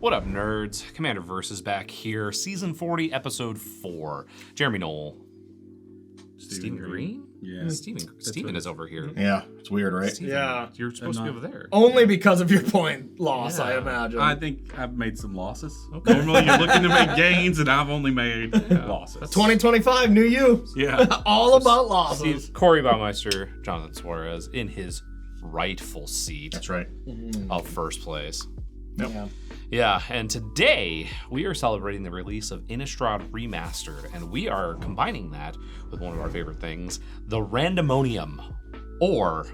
What up, nerds? Commander Versus back here, Season 40, Episode 4. Jeremy Knoll. Stephen Green? Yeah. Steven is over here. Yeah, it's weird, right? Steven, Yeah. you're supposed to be over there. Only because of your point loss, Yeah. I imagine. I think I've made some losses. Okay. Normally you're looking to make gains, and I've only made losses. 2025, new you. Yeah. All about losses. Corey Baumeister, Jonathan Suarez, in his rightful seat That's right. of first place. Yep. Yeah. Yeah, and today we are celebrating the release of Innistrad Remastered, and we are combining that with one of our favorite things, the Randomonium, or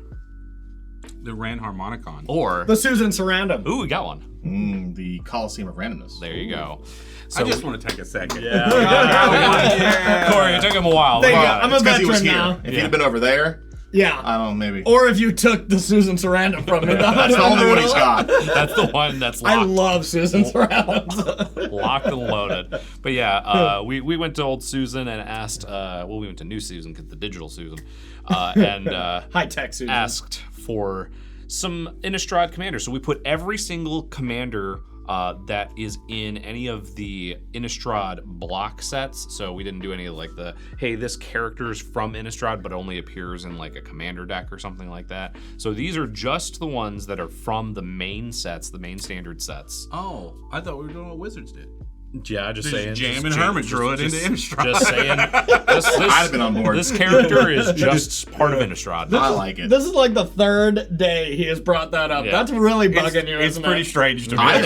The Ranharmonicon. The Susan Sarandon. ooh, we got one. The Coliseum of Randomness. There you go. I just want to take a second. Yeah. Corey, it took him a while. Thank you. Well, I'm a it's 'cause he was veteran here. now. If he'd have been over there, Yeah. I don't know, maybe. Or if you took the Susan Sarandon from me. That's the only one he's got. That's the one that's locked. I love Susan Sarandon. Locked and loaded. But yeah, we went to old Susan and asked, we went to new Susan, because the digital Susan, and High-tech Susan. asked for some Innistrad commanders. So we put every single commander that is in any of the Innistrad block sets. So we didn't do any of like the, hey, this character's from Innistrad, but only appears in like a commander deck or something like that. So these are just the ones that are from the main sets, the main standard sets. Oh, I thought we were doing what Wizards did. Yeah, just saying. Jamming Hermit Druid into Innistrad. Just saying. This, I'd have been on board. This character is just part of Innistrad. I like it. This is like the third day he has brought that up. Yeah. That's really bugging you, It's isn't pretty it? strange to me. I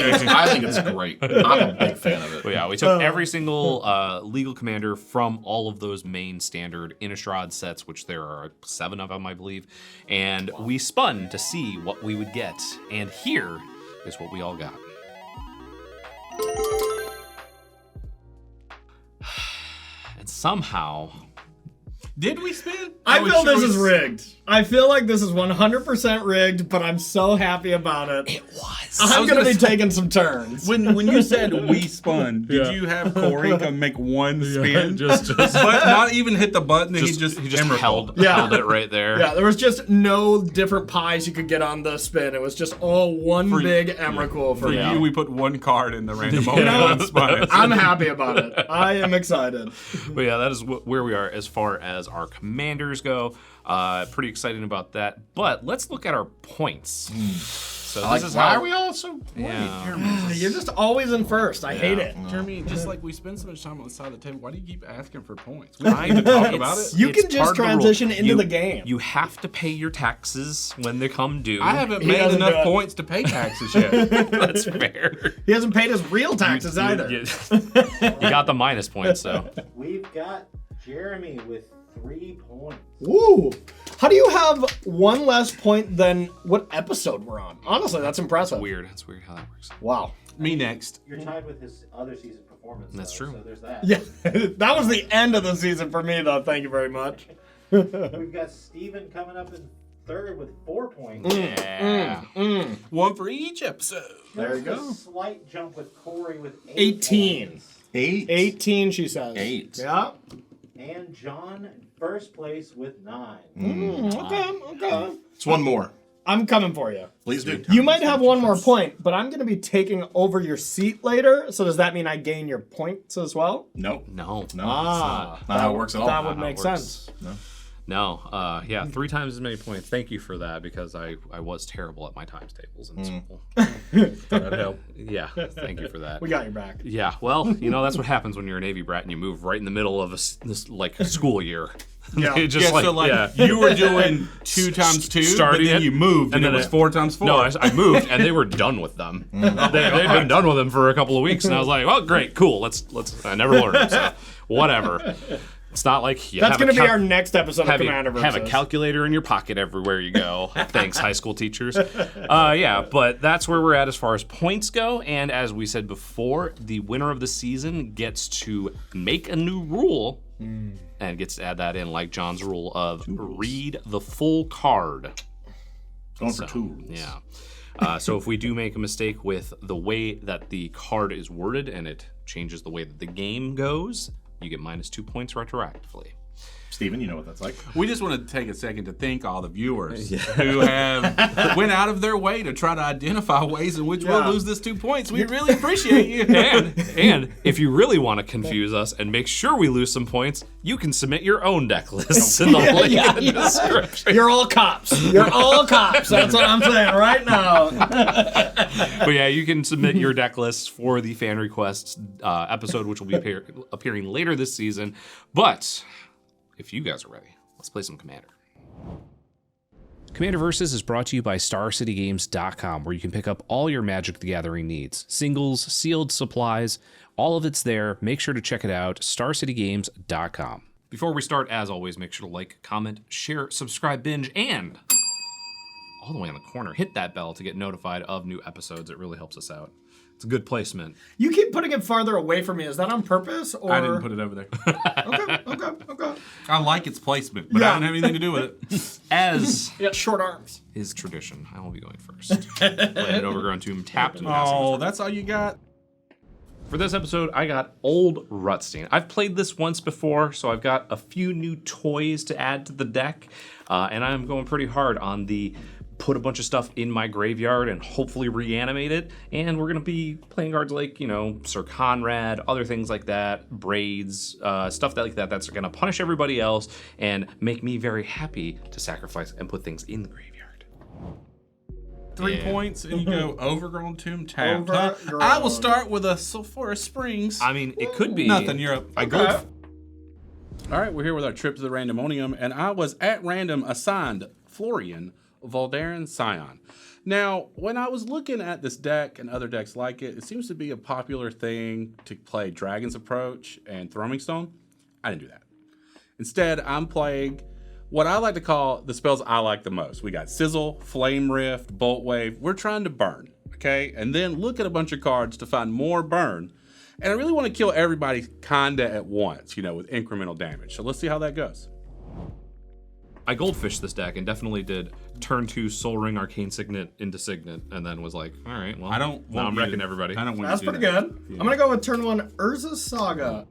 think it's great. I'm a big fan of it. But yeah, we took every single legal commander from all of those main standard Innistrad sets, which there are 7 of them, I believe, and we spun to see what we would get. And here is what we all got. And somehow, Did we spin? I feel this is rigged. I feel like this is 100% rigged, but I'm so happy about it. it was. I'm going to be taking some turns. When you said we spun, did you have Corey come make one spin? just but not even hit the button, and he just held Yeah. it right there. Yeah, there was just no different pies you could get on the spin. It was just all one big Emrakul for For you. you, we put one card in the Randomonium and spun it. I'm happy about it. I am excited. But yeah, that is where we are as far as our commanders go. Pretty excited about that. But let's look at our points. So this is why how are we all so? Yeah. You're just always in first. I hate it. Jeremy, just like we spend so much time on the side of the table, why do you keep asking for points? We don't even talk about it. You It's can just part of the rule. transition into the game. You have to pay your taxes when they come due. I haven't He made doesn't do enough it. points to pay taxes yet. That's fair. He hasn't paid his real taxes either. You got the minus points, so. We've got Jeremy with 3 points. Woo! How do you have one less point than what episode we're on? Honestly, that's impressive. Weird. It's weird how that works. Wow. Me next. You're tied with his other season performance. That's though, true. So there's that. Yeah, that was the end of the season for me, though. Thank you very much. We've got Steven coming up in third with 4 points. Yeah. One for each episode. There you There's go. A slight jump with Corey with 18. points. 18, she says. 8. Yeah. And John in first place with 9. Okay. It's one more. I'm coming for you. Please do. You might have one more point, but I'm going to be taking over your seat later. So does that mean I gain your points as well? Nope. No. No. Ah, Not how it works at all. that would Not how make it works. sense. No. Yeah, 3 times as many points. Thank you for that, because I was terrible at my times tables in school. Thought I'd help. Yeah, thank you for that. We got your back. Yeah, well, that's what happens when you're a Navy brat and you move right in the middle of this like school year. Yeah. They just you were doing 2 times 2, Starting but then it, you moved, and and it then was it- 4 times 4. No, I moved and they were done with them. They'd been done with them for a couple of weeks, and I was like, "Well, great, cool. Let's." I never learned, so whatever. It's not like you That's have going to a be our next episode of have, Commander have a Versus. calculator in your pocket everywhere you go. Thanks, high school teachers. Yeah, but that's where we're at as far as points go. And as we said before, the winner of the season gets to make a new rule and gets to add that in, like John's rule of read the full card. Going for 2 rules. Yeah. So if we do make a mistake with the way that the card is worded and it changes the way that the game goes, you get -2 points retroactively. Steven, you know what that's like. We just want to take a second to thank all the viewers who have went out of their way to try to identify ways in which we'll lose this 2 points. We really appreciate you. And if you really want to confuse us and make sure we lose some points, you can submit your own deck lists in the link in the description. You're all cops. You're all cops. That's what I'm saying right now. But yeah, you can submit your deck lists for the fan requests episode, which will be appearing later this season. But if you guys are ready, let's play some Commander. Commander Versus is brought to you by StarCityGames.com, where you can pick up all your Magic the Gathering needs. Singles, sealed supplies, all of it's there. Make sure to check it out, StarCityGames.com. Before we start, as always, make sure to like, comment, share, subscribe, binge, and all the way in the corner, hit that bell to get notified of new episodes. It really helps us out. It's a good placement. You keep putting it farther away from me. Is that on purpose? Or... I didn't put it over there. Okay. I like its placement, but I don't have anything to do with it. As You got short arms. is tradition, I will be going first. Planet Overgrown Tomb tapped and passing. Oh, that's all you got? For this episode, I got Old Rutstein. I've played this once before, so I've got a few new toys to add to the deck, and I'm going pretty hard on the put a bunch of stuff in my graveyard and hopefully reanimate it. And we're going to be playing cards like, Sir Conrad, other things like that, Braids, stuff like that that's going to punish everybody else and make me very happy to sacrifice and put things in the graveyard. 3 Yeah. points, and you go Overgrown Tomb tapped. Overgrown. I will start with a Sulphurous Springs. I mean, it could be... Nothing, you're up. I go... All right, we're here with our trip to the Randomonium, and I was at random assigned Florian Voldaren Scion. Now, when I was looking at this deck and other decks like it, it seems to be a popular thing to play Dragon's Approach and Throwing Stone. I didn't do that. Instead, I'm playing what I like to call the spells I like the most. We got Sizzle, Flame Rift, Bolt Wave. We're trying to burn, okay? And then look at a bunch of cards to find more burn. And I really want to kill everybody kinda at once, with incremental damage. So let's see how that goes. I goldfished this deck and definitely did turn 2 Soul Ring Arcane Signet into Signet, and then was like, all right, well, I don't now I'm want you wrecking to- everybody. I don't want That's you to pretty do that. good. I'm going to go with turn 1, Urza's Saga.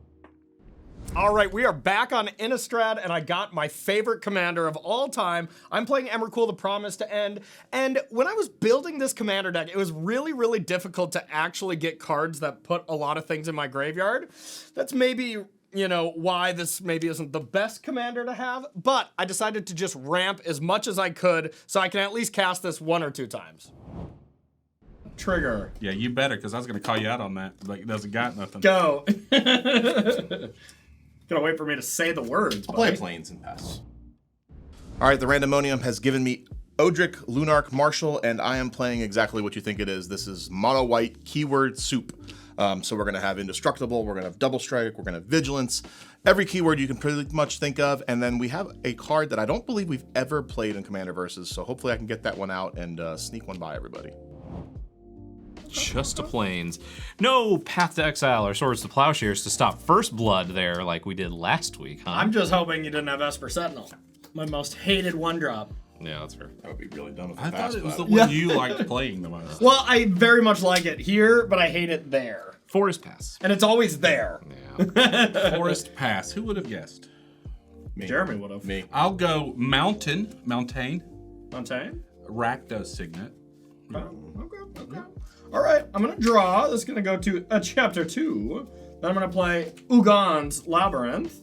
All right, we are back on Innistrad, and I got my favorite commander of all time. I'm playing Emrakul, the Promise to End, and when I was building this commander deck, it was really, really difficult to actually get cards that put a lot of things in my graveyard. That's maybe, why this maybe isn't the best commander to have, but I decided to just ramp as much as I could so I can at least cast this 1 or 2 times. Trigger. Yeah, you better, because I was going to call you out on that. Like, it doesn't got nothing. Go. Gonna wait for me to say the words. I'll play buddy. Plains and pass. All right, the Randomonium has given me Odric, Lunarch, Marshall, and I am playing exactly what you think it is. This is mono white keyword soup. So we're going to have Indestructible, we're going to have Double Strike, we're going to have Vigilance, every keyword you can pretty much think of, and then we have a card that I don't believe we've ever played in Commander Versus, so hopefully I can get that one out and sneak one by everybody. Just a Plains. No Path to Exile or Swords to Plowshares to stop First Blood there like we did last week, huh? I'm just hoping you didn't have Esper Sentinel. My most hated 1-drop. Yeah, that's fair. That would be really dumb if I passed thought it was the that. one you liked playing the most. Well, I very much like it here, but I hate it there. Forest Pass. And it's always there. Yeah. Forest Pass. Who would have guessed? Me. Jeremy would have. Me. I'll go Mountain, Montaigne? Rakdos Signet. Okay. All right, I'm going to draw. This is going to go to chapter 2. Then I'm going to play Ugand's Labyrinth.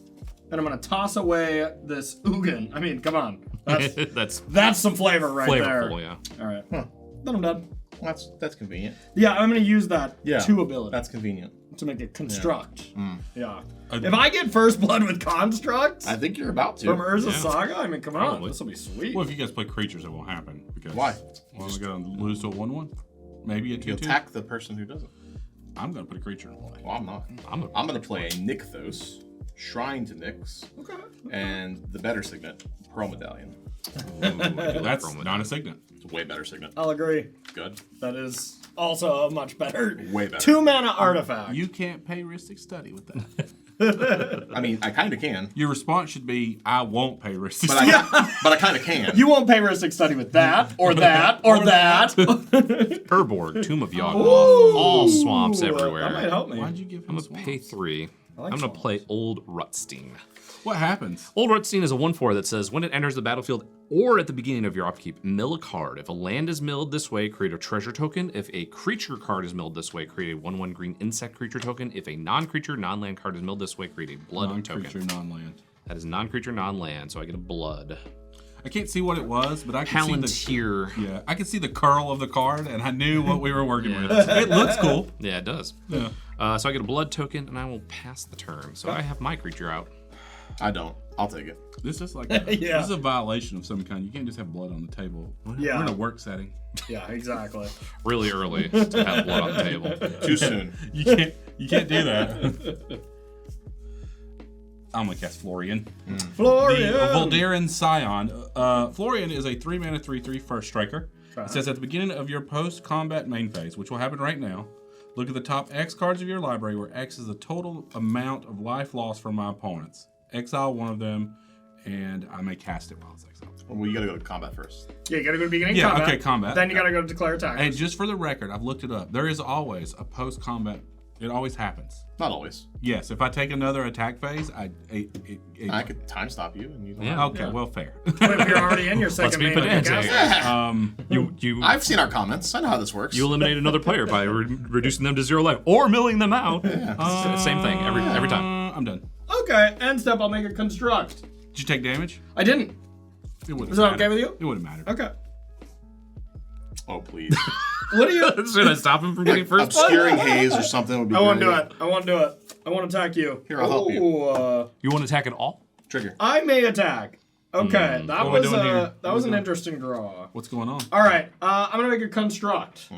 And I'm going to toss away this Ugin. I mean, come on. That's some flavor right there. Flavorful, yeah. All right. Then I'm done. That's convenient. Yeah, I'm going to use that 2 ability That's convenient. to make it construct. Yeah. Uh, If I get first blood with construct I think you're about to. from Urza's Yeah. Saga, I mean, come on. Probably. This will be sweet. Well, if you guys play creatures, it won't happen. Because Why? Well, we're going to lose to a 1/1. Maybe a You 2/2. attack the person who doesn't. I'm going to put a creature in play. Well, I'm not. I'm I'm going to play a Nykthos, Shrine to Nyx, Okay. and the better signet, Pearl Medallion. That's not a signet. It's a way better signet. I'll agree. Good. That is also a much better. Way better. 2 mana artifact. You can't pay Ristic Study with that. I mean, I kind of can, Your response should be, I won't pay Ristic but Study. but I kind of can. You won't pay Ristic Study with that, or that, or that. Urborg, Tomb of Yawgmoth, all swamps Ooh, everywhere. That might help me. Why'd you give him I'm swamps? gonna pay 3. I'm going to play Old Rutstein. What happens? Old Rutstein is a 1/4 that says, when it enters the battlefield or at the beginning of your upkeep, mill a card. If a land is milled this way, create a treasure token. If a creature card is milled this way, create a 1/1 green insect creature token. If a non-creature, non-land card is milled this way, create a blood Non-creature, token. non-land. That is non-creature, non-land, so I get a blood. I can't see what it was, but I can see Palantir. Yeah, I could see the curl of the card, and I knew what we were working with. It looks cool. Yeah, it does. Yeah. So I get a blood token, and I will pass the turn. So I have my creature out. I don't. I'll take it. This is like this is a violation of some kind. You can't just have blood on the table. We're in a work setting. Yeah, exactly. Really early to have blood on the table. Too soon. You can't do that. I'm gonna cast Florian. Florian! The Voldaren Scion. Florian is a 3-mana 3/3 first striker. It says at the beginning of your post-combat main phase, which will happen right now, look at the top X cards of your library, where X is the total amount of life lost from my opponents. Exile one of them, and I may cast it while it's exiled. Well, you gotta go to combat first. Yeah, you gotta go to beginning Yeah, combat. okay, combat. Then you gotta go to declare attack. And just for the record, I've looked it up. There is always a post-combat. It always happens. Not always. Yes, if I take another attack phase, I could time stop you, and you don't Yeah. Okay, well, fair. Wait, if you're already in your second be main pedantic. cast. You I've seen our comments. I know how this works. you eliminate another player by reducing them to 0 life or milling them out. Same thing every time. I'm done. Okay, end step, I'll make a construct. Did you take damage? I didn't. It wouldn't Is that matter. okay with you? It wouldn't matter. Okay. Oh, please. What do you... Should I stop him from getting first blood? Obscuring haze or something would be I won't great. do it. I won't do it. I won't attack you. Here, I'll help you. Ooh, You won't attack at all? Trigger. I may attack. Okay, that What am I was doing here? that was an interesting draw. What's going on? All right, I'm gonna make a construct.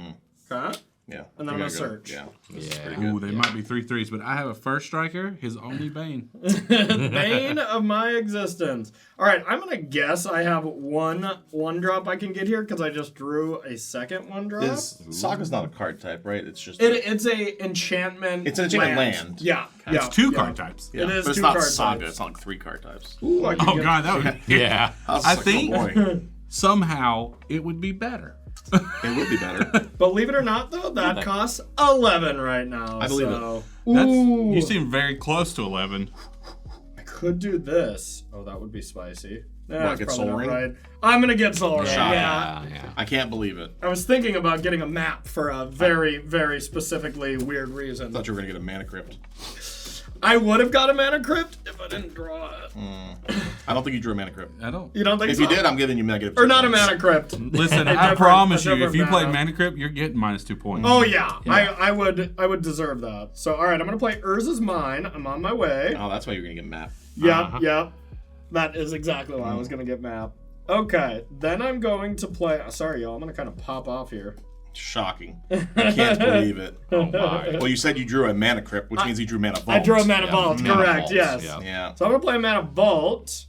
Okay. Yeah. And then You I'm gotta gonna go. search. Yeah. This is Yeah. pretty Ooh, good. they might be 3/3s, but I have a first striker. His only bane. Bane of my existence. All right, I'm gonna guess I have one drop I can get here because I just drew a second one drop. Saga's not a card type, right? It's just. It's a enchantment. It's an enchantment land. Yeah, It's two card types. Yeah, It is but it's two not card Saga. types. It's not like 3 card types. Ooh, I can Oh get- god, that would. Yeah. I Like, think- oh boy, Somehow it would be better. it would be better. Believe it or not, though, that costs 11 right now. I believe so. That's Ooh, you seem very close to 11. I could do this. Oh, that would be spicy. That's get probably Soul not Ring? right. I'm gonna get Soul Ring. Shocking. Yeah. I can't believe it. I was thinking about getting a map for a very, very specifically weird reason. I thought you were gonna get a mana crypt. I would have got a mana crypt if I didn't draw it. I don't think you drew a mana crypt. I don't. You don't think If so? you did, I'm giving you negative. Or 2 not a points. mana crypt. Listen, A I different- promise a you, if you different play mana. Mana Crypt, you're getting -2 points. Oh yeah, I would deserve that. So all right, I'm gonna play Urza's Mine. I'm on my way. Oh, that's why you're gonna get map. Yep. That is exactly why I was gonna get map. Okay, then I'm going to play. Sorry, y'all. I'm gonna kind of pop off here. Shocking. I can't believe it. Oh my. Well, you said you drew a mana crypt, which means you drew mana vault. I drew a mana vault. Mana Correct. vault, Yes. yeah. Yeah. So I'm gonna play a mana vault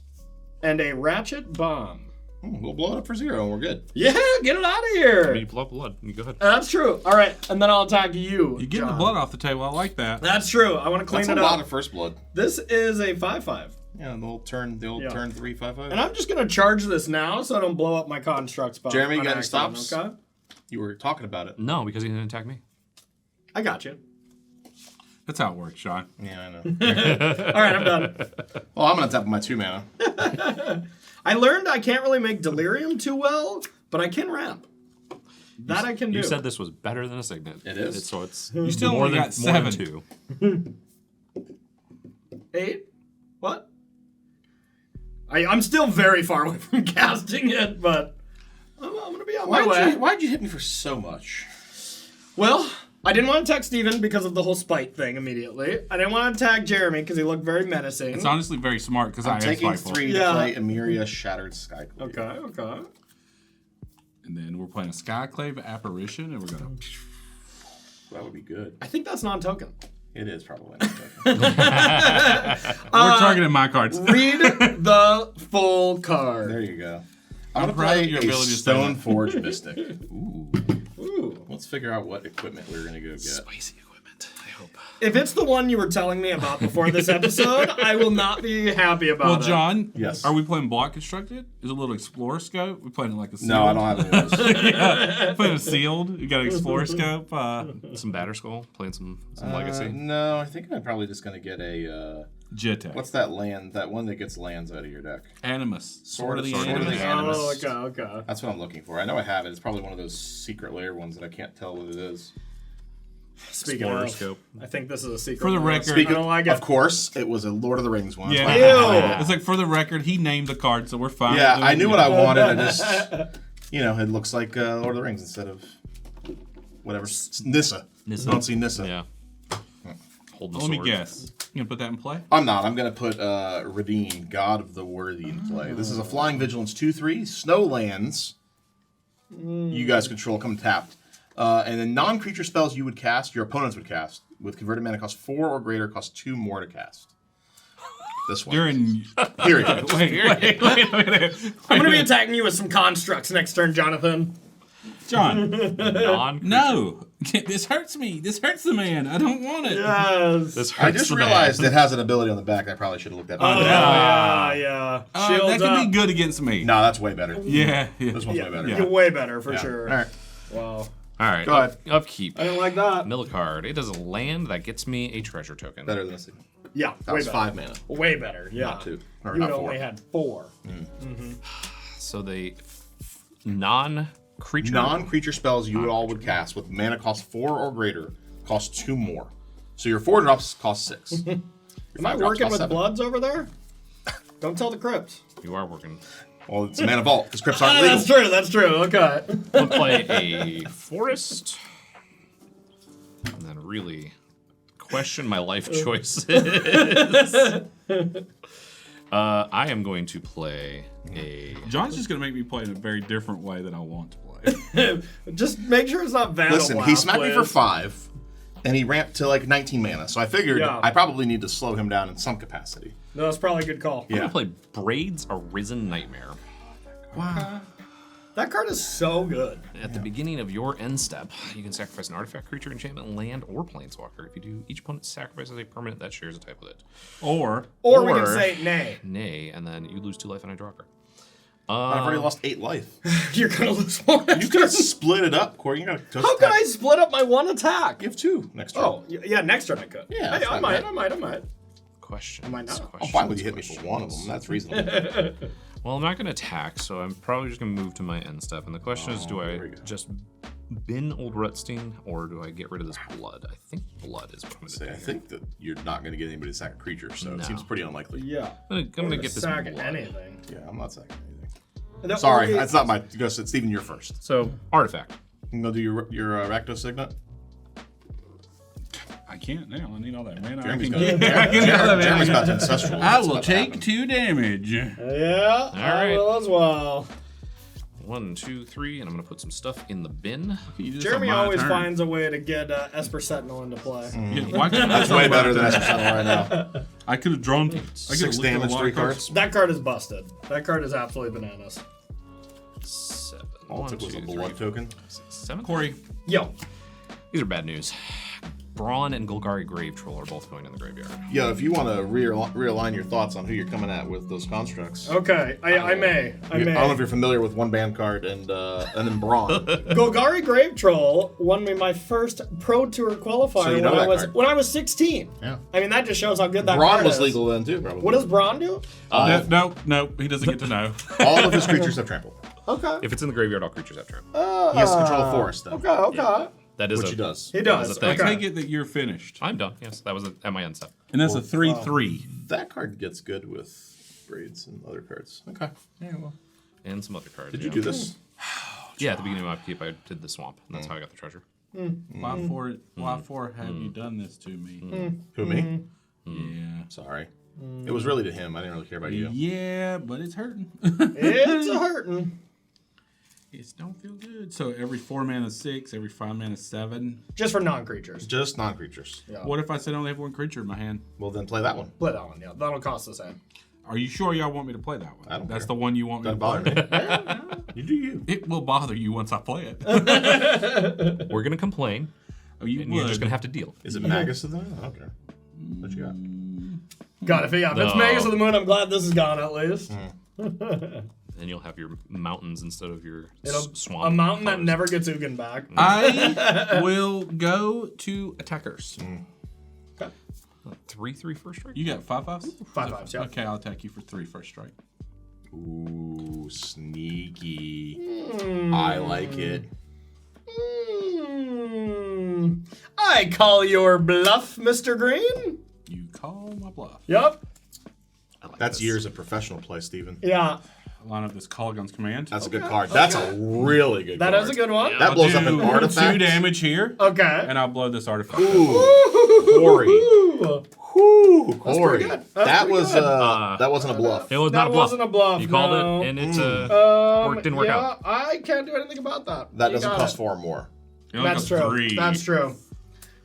and a ratchet bomb. We'll blow it up for 0 and we're good. Yeah, get it out of here. You blow up blood. You go ahead. That's true. All right, and then I'll attack you. You're getting the John. blood off the table. I like that. That's true. I want to clean That's a it lot up. of first blood. This is a 5/5. Yeah, the old turn 3/5/5. And I'm just gonna charge this now so I don't blow up my construct spot. Jeremy, you on got any accident, stops? Okay. You were talking about it. No, because he didn't attack me. I got you. That's how it works, Sean. Yeah, I know. All right, I'm done. Well, I'm gonna tap my 2 mana. I learned I can't really make delirium too well, but I can ramp. That I can do. You said this was better than a signet. It is. So it's You still more only than, got more than 7. 2. 8? What? I'm still very far away from casting it, but I'm gonna be on my way. Why'd you hit me for so much? Well, I didn't want to attack Steven because of the whole spite thing immediately. I didn't want to attack Jeremy because he looked very menacing. It's honestly very smart because I I'm am taking spiteful. 3 Yeah. to play Emeria Shattered Skyclave. Okay. And then we're playing a Skyclave Apparition, and we're gonna. That would be good. I think that's non-token. It is probably. Not We're targeting my cards. Read the full card. there you go. I'm gonna proud of play your a ability to say that. Stoneforge Mystic. Ooh. Let's figure out what equipment we're gonna go get. Spicy equipment. If it's the one you were telling me about before this episode, I will not be happy about Well, it. John, Yes. are we playing block constructed? Is it a little explorer scope? We're playing like a sealed? No, I don't have any of those. Yeah, playing a sealed. You got an explorer scope. Some Batter Skull, playing some Legacy. No, I think I'm probably just gonna get a. Jitek. What's that land? That one that gets lands out of your deck. Animus? Sword of the Animus. Animus. Oh, okay. That's what I'm looking for. I know I have it. It's probably one of those secret lair ones that I can't tell what it is. Speaking Explorer of, scope. I think this is a secret. For the one. record- I don't like it. Of course, it was a Lord of the Rings one. Yeah. Ew. It's like, for the record, he named the card, so we're fine. Yeah, with I it. knew what I wanted. I just, it looks like Lord of the Rings instead of whatever. Nissa. Nissa. I don't see Nissa. Yeah. Holding the Let me sword. guess. You gonna put that in play? I'm not. I'm going to put Redeem, God of the Worthy, in play. This is a Flying Vigilance 2/3, snow lands. You guys control, come tapped. And then non-creature spells you would cast, your opponents would cast, with converted mana cost 4 or greater, cost 2 more to cast. This one. You're in. Period. Wait a minute. I'm going to be attacking you with some constructs next turn, Jonathan. John. Non. No. This hurts me. This hurts the man. I don't want it. Yes. This hurts I just the man. realized it has an ability on the back I probably should have looked at. Yeah. Shields that could up. be good against me. No, that's way better. Yeah. This one's way better. Yeah. You're way better, for Yeah. sure. All right. Wow. All right. Go ahead. Upkeep. I didn't like that. Mill card. It does a land that gets me a treasure token. Better than this. Yeah, That way was better. 5 mana. Way better, yeah. Not 2. Or You not had 4. only had 4. So the non-creature. Non-creature spells you all would cast with mana cost 4 or greater cost 2 more. So your 4 drops cost 6. Your Am I 5 drops working cost with 7. Bloods over there? Don't tell the crypt. You are working. Well, it's a mana vault because crypts aren't legal. That's true, okay. We'll play a forest. And then really question my life choices. I am going to play a. John's just gonna make me play in a very different way than I want to play. Just make sure it's not Vandal Listen, he Blast, smacked me for please. 5, and he ramped to like 19 mana. So I figured Yeah. I probably need to slow him down in some capacity. No, that's probably a good call. I'm going to play Braid's Arisen Nightmare. Wow. That card is so good. At the beginning of your end step, you can sacrifice an artifact, creature, enchantment, land, or planeswalker. If you do, each opponent sacrifices a permanent that shares a type with it. Or Or we can say nay. Nay, and then you lose 2 life and I draw a card. I've already lost 8 life. You're gonna lose one. You could have split it up, Corey. You gotta just How could attack. I split up my one attack? You have 2 next turn. Oh, yeah, next turn I could. Yeah, Hey, that's I not might. bad. Questions. Am I not? I'm fine with you hitting me for one of them. That's reasonable. Well, I'm not going to attack, so I'm probably just going to move to my end step. And the question is, do I there we go. just bin Old Rutstein, or do I get rid of this blood? I think blood is what I'm going to Say, do. I think that you're not going to get anybody to sack a creature, so No. it seems pretty unlikely. Yeah. I'm going to get this sack blood. anything. Yeah, I'm not sacking anything. That Sorry, only- that's not my. Go, Steven, you're first. So, artifact. You can go do your Rakdos Signet. I can't now. I need all that mana. Jeremy's I, got can, Jeremy's got the ancestral. I That's will about to take happen. 2 damage. Yeah, I right. will as well. 1, 2, 3, and I'm going to put some stuff in the bin. You just Jeremy on my always turn. finds a way to get Esper Sentinel into play. Yeah, why couldn't I That's draw way my better than turn? Esper Sentinel right now. I could have drawn 6 damage, 3 cards. That card is busted. That card is absolutely bananas. 7. All it 1, took 2, was a 3, blood token. 6, 7. Corey, Yo, These are bad news. Brawn and Golgari Grave Troll are both going in the graveyard. Yeah, if you want to realign your thoughts on who you're coming at with those constructs. okay, I may. I don't know if you're familiar with one band card and then Brawn. Golgari Grave Troll won me my first Pro Tour qualifier So you know when, that card. when I was 16. Yeah. I mean, that just shows how good that Brawn card was is. legal then too, probably. What does Braun do? no, he doesn't get to know. All of his creatures have trample. Okay. If it's in the graveyard, all creatures have turn. He has to control the forest though. Okay. That is Which a, he does. He That does. is a thing. Okay. Take it that you're finished. I'm done. Yes, that was at my end step. And that's a 3/3. That card gets good with braids and other cards. Okay. Yeah, well. And some other cards. Did you do this? Yeah, at the beginning of my upkeep, I did the swamp, and that's how I got the treasure. Why for have you done this to me? Who, me? Yeah. Sorry. It was really to him. I didn't really care about you. Yeah, but it's hurting. It's a hurting. It don't feel good. So every 4 mana 6, every 5 mana 7. Just for non-creatures. Just non-creatures. Yeah. What if I said I only have 1 creature in my hand? Well, then play that one. Play that one, yeah. That'll cost the same. Are you sure y'all want me to play that one? I don't That's care. the one you want me Doesn't to play. bother me. You do you. It will bother you once I play it. We're gonna complain. Oh, you and would. you're just gonna have to deal. Is it Magus of the Moon? Okay. What you got? God, if it's Magus of the Moon, I'm glad this is gone at least. And you'll have your mountains instead of your swamp. A mountain that forest. never gets Ugin back. I will go to attackers. 3/3 first strike. You got 5/5s? 5/5s, yeah. Okay, I'll attack you for 3 first strike. Ooh, sneaky. I like it. I call your bluff, Mr. Green. You call my bluff. Yep. I like That's this. years of professional play, Steven. Yeah. Line up this Colgun's command. That's a good card. That's a really good That card. is a good one. That blows up an Do artifact. 2 damage here, Okay. and I'll blow this artifact. Ooh, Corey. Ooh. Ooh, Corey. pretty good. That's That pretty was good. that wasn't a bluff. It was That not a bluff. wasn't a bluff, You called no. it, and it didn't work Yeah, out. I can't do anything about that. That You doesn't got cost it. 4 or more. It only That's costs true. 3. That's true.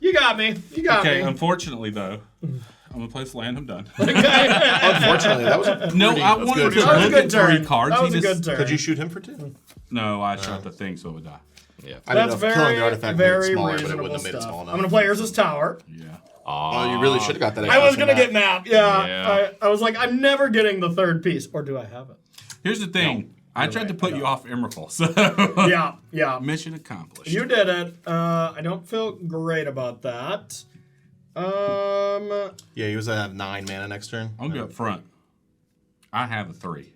You got me. You got Okay, me. unfortunately though, I'm gonna play this land. I'm done. Unfortunately, that was a No, I that's wanted good. to That was a look good at turn. 3 cards. That was He a just- good turn. Could you shoot him for 2? No, I shot the thing, so it would die. Yeah. I didn't That's know if killing the very, artifact made it very smaller, but it reasonable wouldn't have made it stuff. small I'm enough. gonna play Urza's Tower. Yeah. Oh, you really should have got that. I extra was from gonna that. get map. Yeah. Yeah. I was like, I'm never getting the 3rd piece, or do I have it? Here's the thing. I tried to put you off Emrakul, so Yeah. Yeah. mission accomplished. You did it. I don't feel great about that. Yeah, he was at 9 mana next turn. I'll go up front. I have a 3,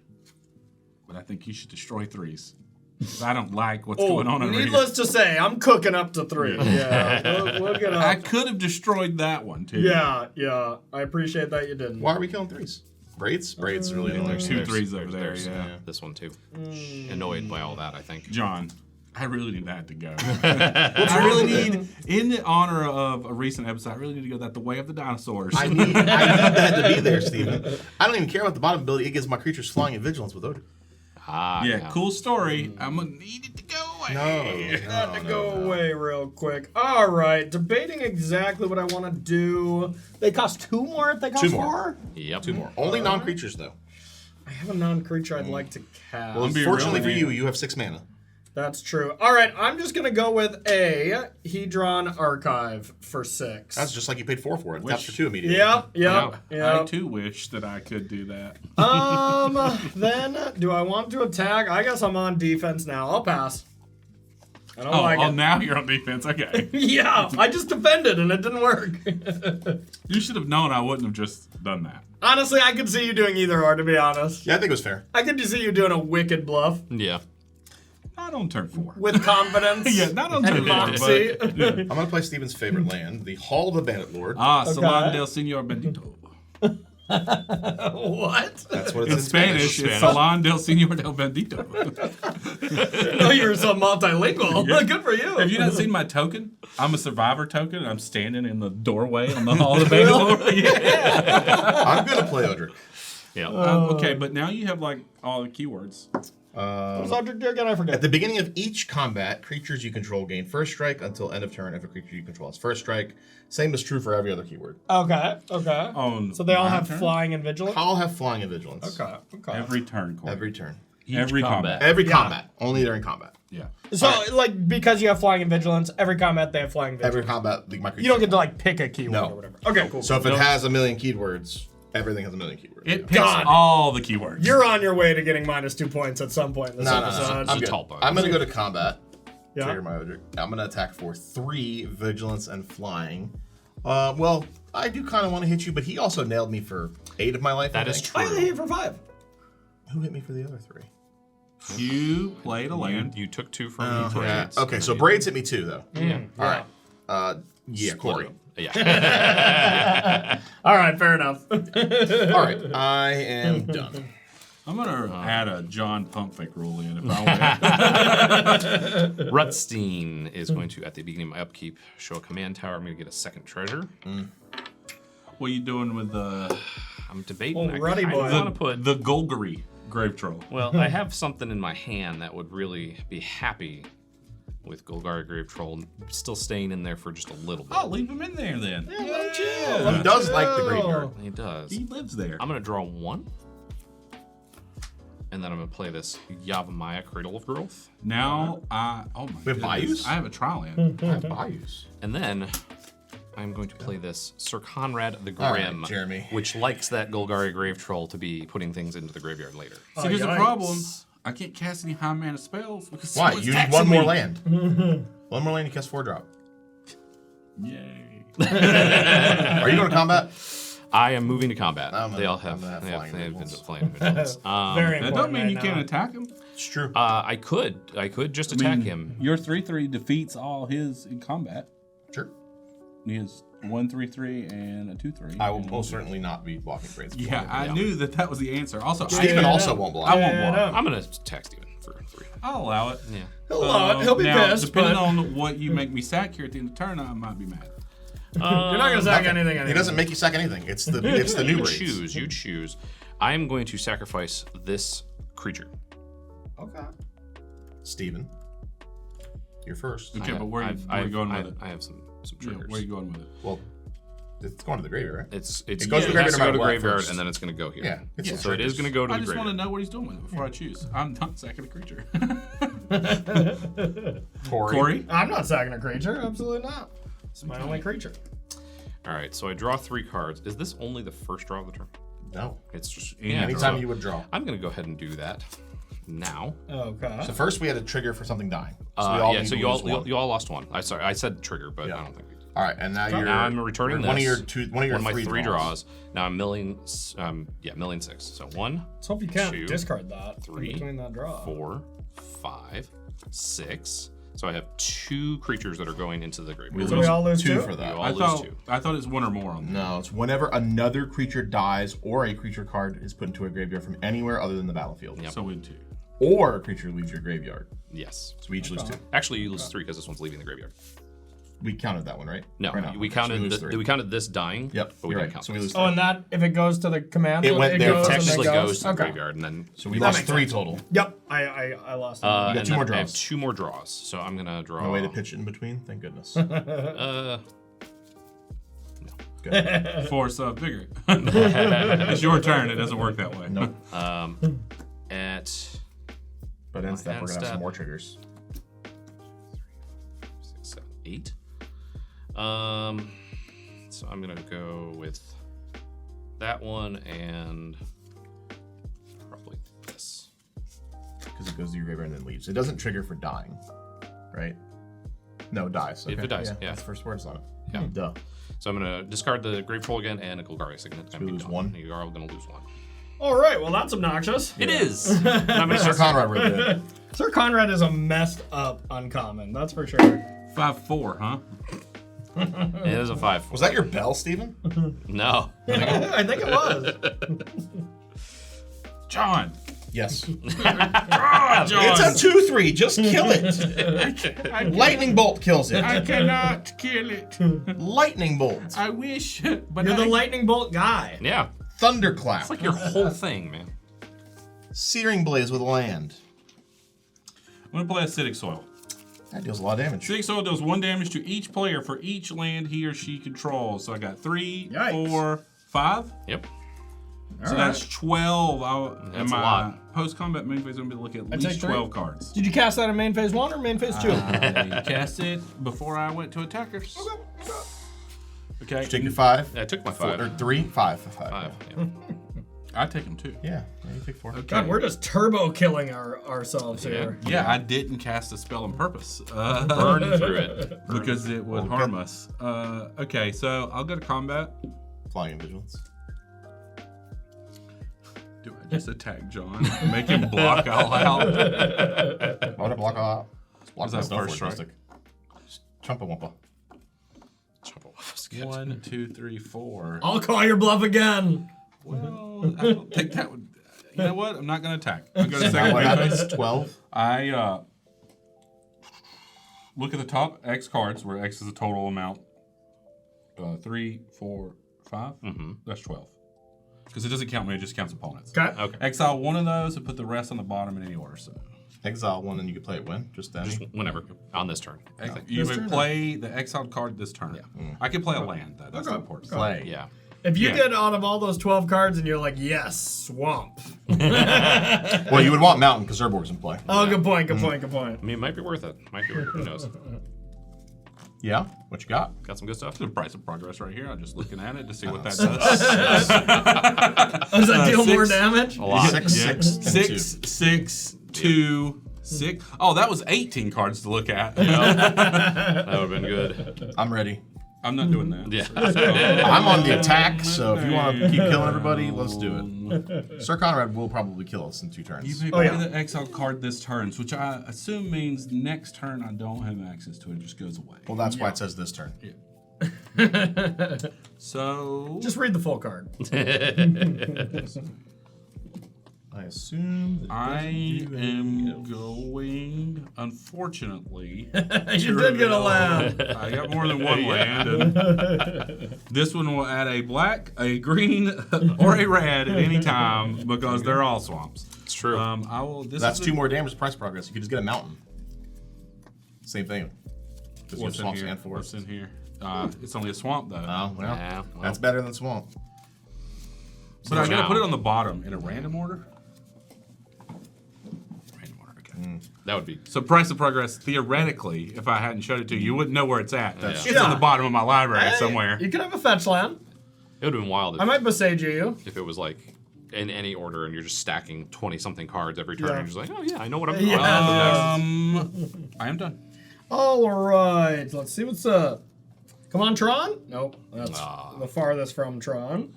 but I think you should destroy 3s. 'Cause I don't like what's going on over needless here. to say, I'm cooking up to 3. Yeah, we'll get I up. could have destroyed that one too. Yeah. I appreciate that you didn't. Why are we killing 3s? Braids? Braids is really annoying. There's 2 There's- 3s over there. there's- Yeah. This one too. Annoyed by all that, I think. John, I really need that to go. I really need, in the honor of a recent episode, I really need to go that the way of the dinosaurs. I need that to be there, Steven. I don't even care about the bottom ability. It gives my creatures flying and vigilance with Odin. yeah, cool story. I'm gonna need it to go away. Had to go away real quick. All right, debating exactly what I want to do. They cost 2 more if they cost 2 more. 4? Yep. 2 more. Only non-creatures, though. I have a non-creature I'd like to cast. Well, be fortunately really for you, mean. you have 6 mana. That's true. All right, I'm just going to go with a Hedron Archive for 6. That's just like you paid 4 for it. Taps Which- for 2 immediately. Yep. I too wish that I could do that. Then, do I want to attack? I guess I'm on defense now. I'll pass. I don't like it. Now you're on defense. Okay. Yeah, I just defended and it didn't work. You should have known I wouldn't have just done that. Honestly, I could see you doing either or, to be honest. Yeah, I think it was fair. I could see you doing a wicked bluff Yeah. Not on turn 4. with confidence. Yeah, not on and turn 4. moxie. But, yeah. I'm going to play Steven's favorite land, the Hall of the Bandit Lord. Salon del Señor Bendito. What? That's what it's In Spanish, it's Spanish. Salon del Señor del Bendito. No, you were so multilingual. Yeah. Good for you. Have you not seen my token? I'm a survivor token, and I'm standing in the doorway on the Hall of the Bandit. Yeah. I'm going to play Odric. Yeah. Okay, but now you have like all the keywords. What was object do again? I forget. At the beginning of each combat, creatures you control gain first strike until end of turn if a creature you control has first strike. Same is true for every other keyword. Okay. On So they all my have turn? flying and vigilance? I'll have flying and vigilance. Okay. Every turn, Corey. Every turn. Every combat. Every combat. Only during combat. Yeah. So, like, because you have flying and vigilance, every combat they have flying and vigilance. Every combat, my creatures. You don't get to, like, pick a keyword No. or whatever. Okay, cool. So if it has a million keywords, everything has a million keywords. It picks God. all the keywords. You're on your way to getting -2 points at some point in this No. episode. I'm a good. tall bug. I'm going to go to combat. Yeah. Trigger my Odric. I'm going to attack for 3 vigilance and flying. Well, I do kind of want to hit you, but he also nailed me for 8 of my life. That I is think. I true. only hit for 5. Who hit me for the other 3? You played a land. You took 2 from me. Yeah. Okay, so Braids hit me too, though. Yeah. All right. Yeah, Corey. Yeah. All right, fair enough. All right, I am done. I'm gonna add a John Pumpfake rule in if I want. Rutstein is going to, at the beginning of my upkeep, show a command tower. I'm going to get a second treasure. What are you doing with the I'm debating. Oh, Ruddy boy. I want to put. the Golgari Grave Troll? Well, I have something in my hand that would really be happy with Golgari Grave Troll still staying in there for just a little bit. Oh, leave him in there then. He does like the graveyard. He does. He lives there. I'm going to draw 1. And then I'm going to play this Yavimaya Cradle of Growth. Now, oh my We have goodness. Bayous? I have a Triland. I have Bayous. And then I'm going to play this Sir Conrad the All right, Grim, Jeremy. which likes that Golgari Grave Troll to be putting things into the graveyard later. See, here's the yikes. problem. I can't cast any high mana spells because Why? someone's You need taxing one more me. land. One more land, you cast 4-drop. Yay. Are you going to combat? I am moving to combat. I'm They all gonna- have, I'm gonna have they have, flying they have vigilance. flying vigilance. Very That important don't mean right you can't now. attack him. It's true. I could just attack him. Your 3/3 defeats all his in combat. Sure. He has 1 3/3 and a 2/3. I will most certainly not be blocking trades. Yeah, I knew that was the answer. Also, Steven I, also won't block. I won't Yeah, block. no. I'm going to attack Steven for 3. I'll allow it. Yeah. He'll be now, pissed, depending but on what you make me sack here at the end of the turn, I might be mad. you're not gonna sack anything He anyway. doesn't make you sack anything. It's the new You breeds. choose. You choose. I am going to sacrifice this creature. Okay. Steven, you're first. Okay, but where are you going with it? I have some Yeah, triggers. where are you going with it? Well, it's going to the graveyard, right? It's It goes to the it has graveyard to no go to matter what graveyard first. and then it's going to go here. Yeah, it's the So it is triggers. going to go to I the just want to graveyard. know what he's doing with it before I choose. I'm not sacking a creature. Corey? I'm not sacking a creature. Absolutely not. It's my only creature. All right, so I draw 3 cards. Is this only the first draw of the turn? No. It's just Anytime so you would draw. I'm going to go ahead and do that now. Okay. So first we had a trigger for something dying. So we Yeah, need so to you lose one. all lost 1. I said trigger, but Yeah. I don't think we did. All right, and now you're Now I'm returning one this. one of your my 3 3 draws. Now I'm milling 6. So 1, Let's hope you can't 2, discard that in 3, between that draw. 4, 5, 6. So I have 2 creatures that are going into the graveyard. So we all lose 2 two? for that. You all I lose thought 2. I thought it's one or more on that. No, it's whenever another creature dies or a creature card is put into a graveyard from anywhere other than the battlefield. Yep. So in 2. Or a creature leaves your graveyard. Yes. So we each lose 2. Actually, you lose 3 because this one's leaving the graveyard. We counted that one, right? No, Or no? we Okay, so counted lose 3. we counted this dying. Yep, but we you're didn't right. count So we this. lose Oh, and that if it goes to the command, It field, went there goes first. and then Technically goes to the Okay. graveyard, and then So we lost makes 3 sense. total. Yep, I lost. and got 2 then more I have draws. 2 more draws. So I'm gonna draw. No way to pitch it in between. Thank goodness. Force vigor. It's your turn. It doesn't work that way. Nope. At But instead, we're gonna have step. some more triggers. 6, 7, 8. So I'm gonna go with that one and probably this. Because it goes to your graveyard and then leaves. It doesn't trigger for dying, right? No, it dies. If it dies, yeah. That's the first words on it. Yeah. Duh. So I'm gonna discard the Grave Troll again and a Golgari Signet. we lose 1? You are all gonna lose 1. All right, well that's obnoxious. It is. I'm gonna Sir Conrad really did. Sir Conrad is a messed up uncommon. That's for sure. 5/4, huh? It is a 5. Was that your bell, Steven? No. I think it was. John. Yes. John. It's a 2/3. Just kill it. Lightning bolt kills it. I cannot kill it. Lightning bolt. I wish, but You're the lightning bolt guy. Yeah. Thunderclap. It's like your whole thing, man. Searing blaze with land. I'm gonna play acidic soil. That deals a lot of damage. Acidic soil deals 1 damage to each player for each land he or she controls. So I got 3, Yikes. 4, 5. Yep. So that's 12. That's in a my lot. Post-combat main phase, I'm going to look at take least 3. 12 cards. Did you cast that in main phase 1 or main phase 2? I cast it before I went to attackers. Okay. You take your 5. I took my 4, 5. or 3, 5. 5. Yeah. I take them too. Yeah, you take 4. Okay. God, we're just turbo killing ourselves here. Yeah, I didn't cast a spell on purpose Burn through it. because it would harm us. Okay, so I'll go to combat. Flying and vigilance. Do I just attack John? Make him block all out? Why would I block all out? Just block Is that my snowboard first strike? mystic. Chumpa Wumpa. 1, 2, 3, 4. I'll call your bluff again. Well, I don't think that would. You know what? I'm not going to attack. I'm going to Now second what main happens? phase. 12. I look at the top X cards, where X is the total amount. 3, 4, 5. Mm-hmm. That's 12. Because it doesn't count me; it just counts opponents. Okay. Okay. Exile one of those and put the rest on the bottom in any order. So Exile 1 and you can play it when? Just then? Just whenever on this turn. you This would turn? play the exiled card this turn. I could play a land. Though. That's Okay. important. Play. Yeah. If you Yeah. get out of all those 12 cards and you're like, yes, swamp. Well, you would want mountain because Zerborg's in play. Oh, good point, good point, good point. I mean, it might be worth it. Might be worth it. Who knows? Yeah. What you got? Got some good stuff. The price of progress right here. I'm just looking at it to see what that Does that deal more 6. damage? A lot. Six, Yeah. six, and 6, 6, 2, 6. Oh, that was 18 cards to look at. That would have been good. I'm ready. I'm not doing that. Yeah. I'm on the attack, so if you want to keep killing everybody, let's do it. Sir Conrad will probably kill us in 2 turns. You may Oh, play yeah. the exile card this turn, which I assume means next turn I don't have access to it. It just goes away. Well, that's why it says this turn. So Just read the full card. I assume that I am going, unfortunately. You did get a land. I got more than one land. And this one will add a black, a green, or a red at any time because they're all swamps. It's true. I will. This that's is 2 more damage to price progress. You could just get a mountain. Same thing. Because you have What's in swamps here? and forests. What's in here? It's only a swamp though. Oh, well, Yeah, well. that's better than swamp. But I'm gonna now. put it on the bottom in a random order. Random order. Okay. That would be. So price of progress, theoretically, if I hadn't showed it to you, you wouldn't know where it's at. That's It's on the bottom of my library Hey, somewhere. You could have a fetch land. It would have been wild I might besage you. if it was like in any order and you're just stacking 20-something cards every turn. Yeah. And you're just like, oh yeah, I know what I'm doing. Yeah. I am done. All right, let's see what's up. Come on, Tron. Nope, that's Ah. the farthest from Tron.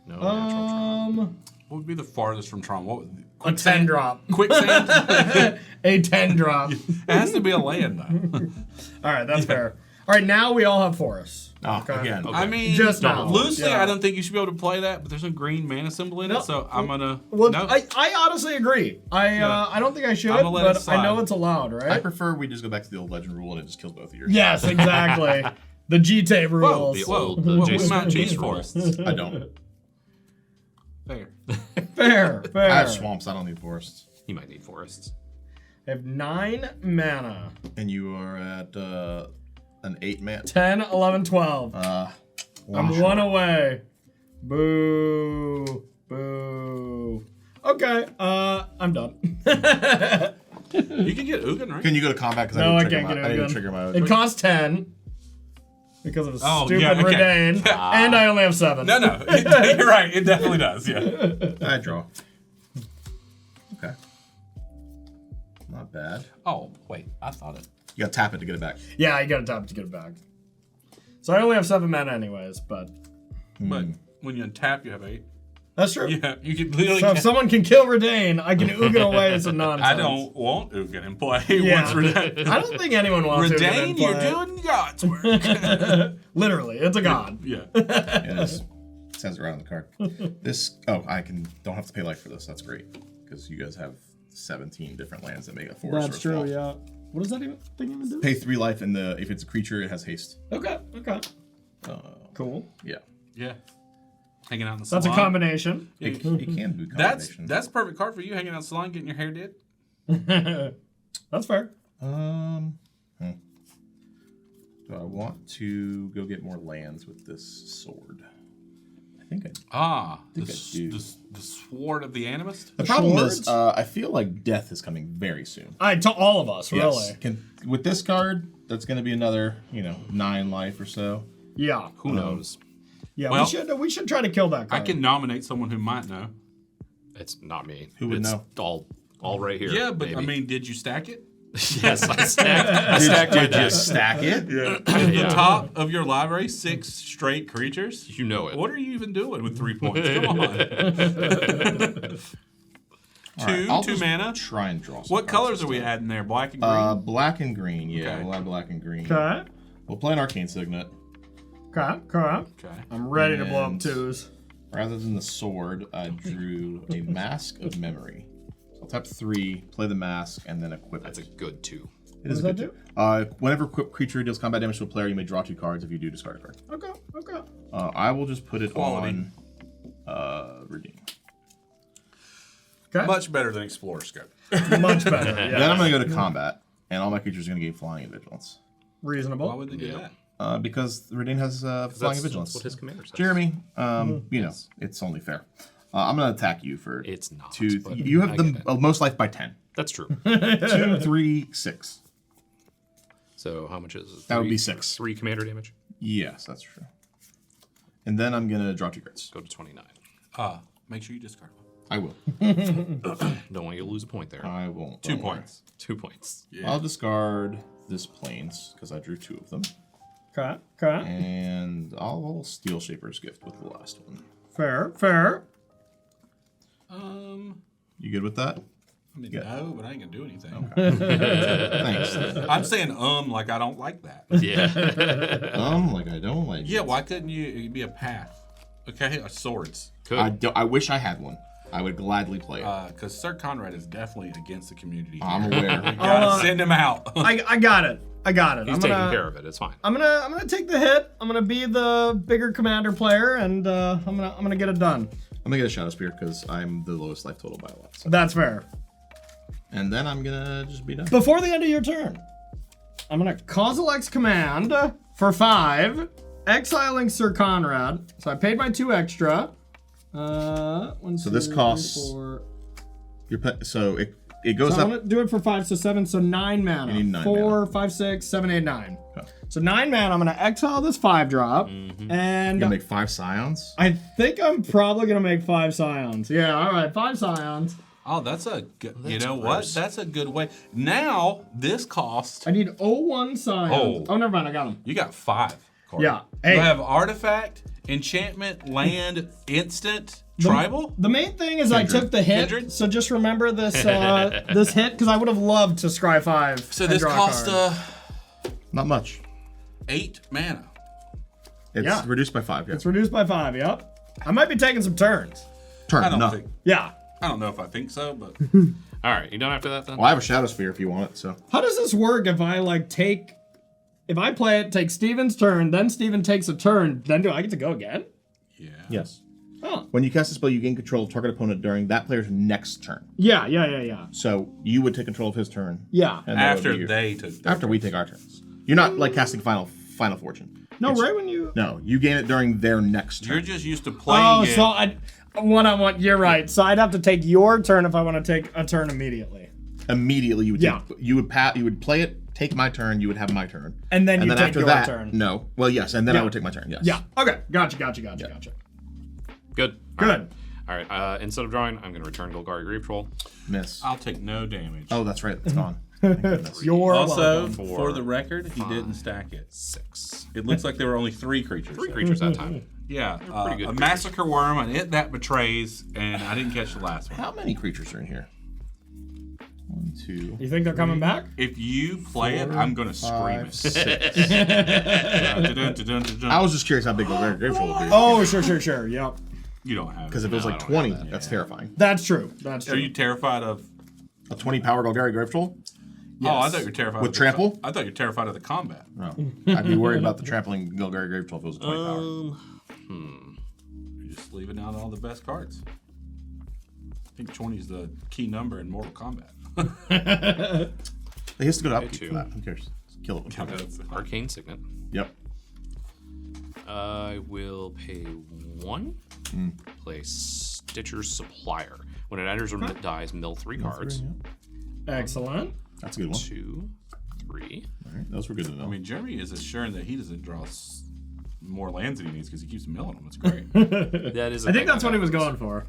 No natural Tron. What would be the farthest from Tron? What would, A 10 drop. quicksand? It A 10 drop. has to be a land though. All right, that's fair. All right, now we all have forests. Oh, Okay. again. I mean, Just now. loosely, Yeah. I don't think you should be able to play that, but there's a green mana symbol in No. it, so I'm gonna. Well, no. I honestly agree. I don't think I should, I'ma let it but I slide. know it's allowed, I right? prefer we just go back to the old legend rule and it just kills both of yours. Yes, exactly. The GTA Whoa, rules. Whoa, the what Jason about cheese Jason rule. forests? I don't. Fair. Fair, fair. I have swamps. I don't need forests. You might need forests. I have 9 mana. And you are at an 8 man. 10, 11, 12. I'm short. 1 away. Boo. Boo. Okay, I'm done. You can get Ugin, right? Can you go to combat? Because No, I I can't get it. I didn't again. trigger my. It costs 10 because of Oh, stupid yeah, okay. Redain, and I only have 7. No, you're right. It definitely does. Yeah. I draw. Okay. Not bad. Oh wait, I thought it. You got to tap it to get it back. Yeah, you gotta tap it to get it back. So I only have 7 mana anyways, but But when you untap, you have 8. that's true. Yeah, you can literally. So if someone can kill Redain, I can Ugin away some nonsense. I don't want Ugin in play. Yeah. Once Redain. I don't think anyone wants Ugin in Redain, you're play. doing God's work. Literally, it's a god. Yeah. Yeah, it says it right on the card. This. Oh, don't have to pay life for this. That's great because you guys have 17 different lands that make a forest. That's or a true. swamp. Yeah. What does that thing even do? Pay 3 life, and if it's a creature, it has haste. Okay. Okay. Cool. Yeah. Yeah. Hanging out in the That's a salon. combination. It can do That's combination. perfect card for you hanging out in the salon, getting your hair did. That's fair. Do I want to go get more lands with this sword? I think I do. The sword of the animist. The problem swords? is, I feel like death is coming very soon. To all of us, really. Yes. With this card, that's going to be another, 9 life or so. Yeah. Who knows? Yeah. Well, we should try to kill that I card. can nominate someone who might know. It's not me. Who would it's know? All right here. Yeah, but baby. I mean, did you stack it? yes, I stacked my Did you deck. stack it? Yeah. At the top of your library, 6 straight creatures. You know it. What are you even doing with 3 points? Come on. All right, I'll 2 just mana. Try and draw some What cards colors are this we time. adding there? Black and green? Black and green, yeah. Okay. We'll add black and green. Okay. We'll play an Arcane Signet. Okay. Okay. I'm ready to blow up And- 2s. Rather than the sword, I drew a Mask of Memory. So I'll tap 3, play the mask, and then equip That's a it. good 2. It is What a does good that two. Whenever equipped creature deals combat damage to a player, you may draw 2 cards. If you do, discard a card. Okay. Okay. I will just put it Quality. on Redeem. Okay. Much better than Explorer Scope. Much better. Yeah. Then I'm going to go to combat, and all my creatures are going to gain flying and vigilance. Why Reasonable. would they do Yeah. that? Because Redain has flying vigilance. That's what his commander says. Jeremy, you know, it's only fair. I'm going to attack you for It's not, 2. but You have I the get it. most life by 10. That's true. 2, 3, 6. So how much is it? That would be 6. 3 commander damage. Yes, that's true. And then I'm going to draw 2 cards. Go to 29. Make sure you discard one. I will. Don't want you to lose a point there. I won't. 2 don't worry. points. 2 points. Yeah. I'll discard this planes because I drew 2 of them. Okay. And I'll steal Shaper's Gift with the last one. Fair. You good with that? I mean, no, but I ain't gonna do anything. Thanks. I'm saying like I don't like that. Yeah. Like I don't like Yeah, it. why couldn't you be a path? Okay, swords. Could. I wish I had one. I would gladly play it. Because Sir Conrad is definitely against the community. I'm here. aware. We gotta send him out. I got it. He's taking care of it. It's fine. I'm gonna take the hit. I'm gonna be the bigger commander player, and I'm gonna get it done. I'm gonna get a Shadow Spear because I'm the lowest life total by a lot. So. That's fair. And then I'm gonna just be done. Before the end of your turn, I'm gonna Causal X command for 5, exiling Sir Conrad. So I paid my 2 extra. One, So this 2, costs- 4. So it goes So I'm up. gonna do it for 5, so 7, so 9 mana. You need 9 4, mana. 5, 6, 7, 8, 9. Okay. So 9 mana. I'm gonna exile this 5-drop, You're and gonna make 5 Scions. I think I'm probably gonna make 5 Scions. Yeah, all right, 5 Scions. Oh, that's a good. You know what? gross. That's a good way. Now this cost. I need 01 Scions. Oh, never mind, I got them. You got 5. Corey. Yeah. Hey. You have artifact, enchantment, land, instant, tribal. The main thing is I took the hit, Kindred? so just remember this this hit, because I would have loved to scry 5. So and this draw a cost card. Not much. 8 mana. It's Yeah. reduced by 5. Yeah. It's reduced by 5, yep. I might be taking some turns. Turn. I don't No. think. Yeah. I don't know if I think so, but All right. You done after that then? Well, I have a Shadow Spear if you want it. So How does this work if I if I play it, take Steven's turn, then Steven takes a turn, then do I get to go again? yeah. yes. Oh. When you cast a spell, you gain control of target opponent during that player's next turn. Yeah. So you would take control of his turn. Yeah. And that would After be your- they took. after we take our turns. You're not like casting Final Fortune. No, It's- right when you... No, you gain it during their next turn. You're just used to playing Oh, it. so one-on-one, you're right. So I'd have to take your turn if I want to take a turn immediately. Immediately, you would Yeah. you would play it, take my turn, you would have my turn, And then you take after your that, turn. No, well, yes, and then I Yeah. would take my turn. Yes. Yeah. Okay. Gotcha. Good. Good. All right. Instead of drawing, I'm going to return Golgari Grave Troll. Miss. I'll take no damage. Oh, that's right. It's gone. Thank goodness. You're Also, welcome. for the record, he didn't stack it. 6. It looks like there were only 3 creatures. 3 creatures that time. Yeah, pretty good a creatures. massacre worm, an it that betrays, and I didn't catch the last one. How many creatures are in here? 1, 2. You think they're coming back? If you play it, I'm gonna scream 5, it. 6. Dun-dun-dun-dun-dun-dun. I was just curious how big the Grave will be. Oh, sure. Yep. You don't have Because it. if it was No, like I don't have 20, that. that's terrifying. That's true. Are you terrified of? A 20 power Golgari Grave Troll? Oh, I thought you were terrified With of the trample? I thought you were terrified of the combat. No. I'd be worried about the trampling Golgari Grave Troll if it was a 20 power. You're just leaving out all the best cards. I think 20 is the key number in Mortal Kombat. He has to go to upkeep too. for that. Who cares? Just kill it with it. Arcane Signet. Yep. I will pay 1. Play Stitcher's Supplier. When it enters or dies, mill 3 cards. Excellent. That's a good one. 2, 3. All right. Those were good to know. I mean, Jeremy is assuring that he doesn't draw more lands than he needs because he keeps milling them. It's great. That is. I think that's what he was going for.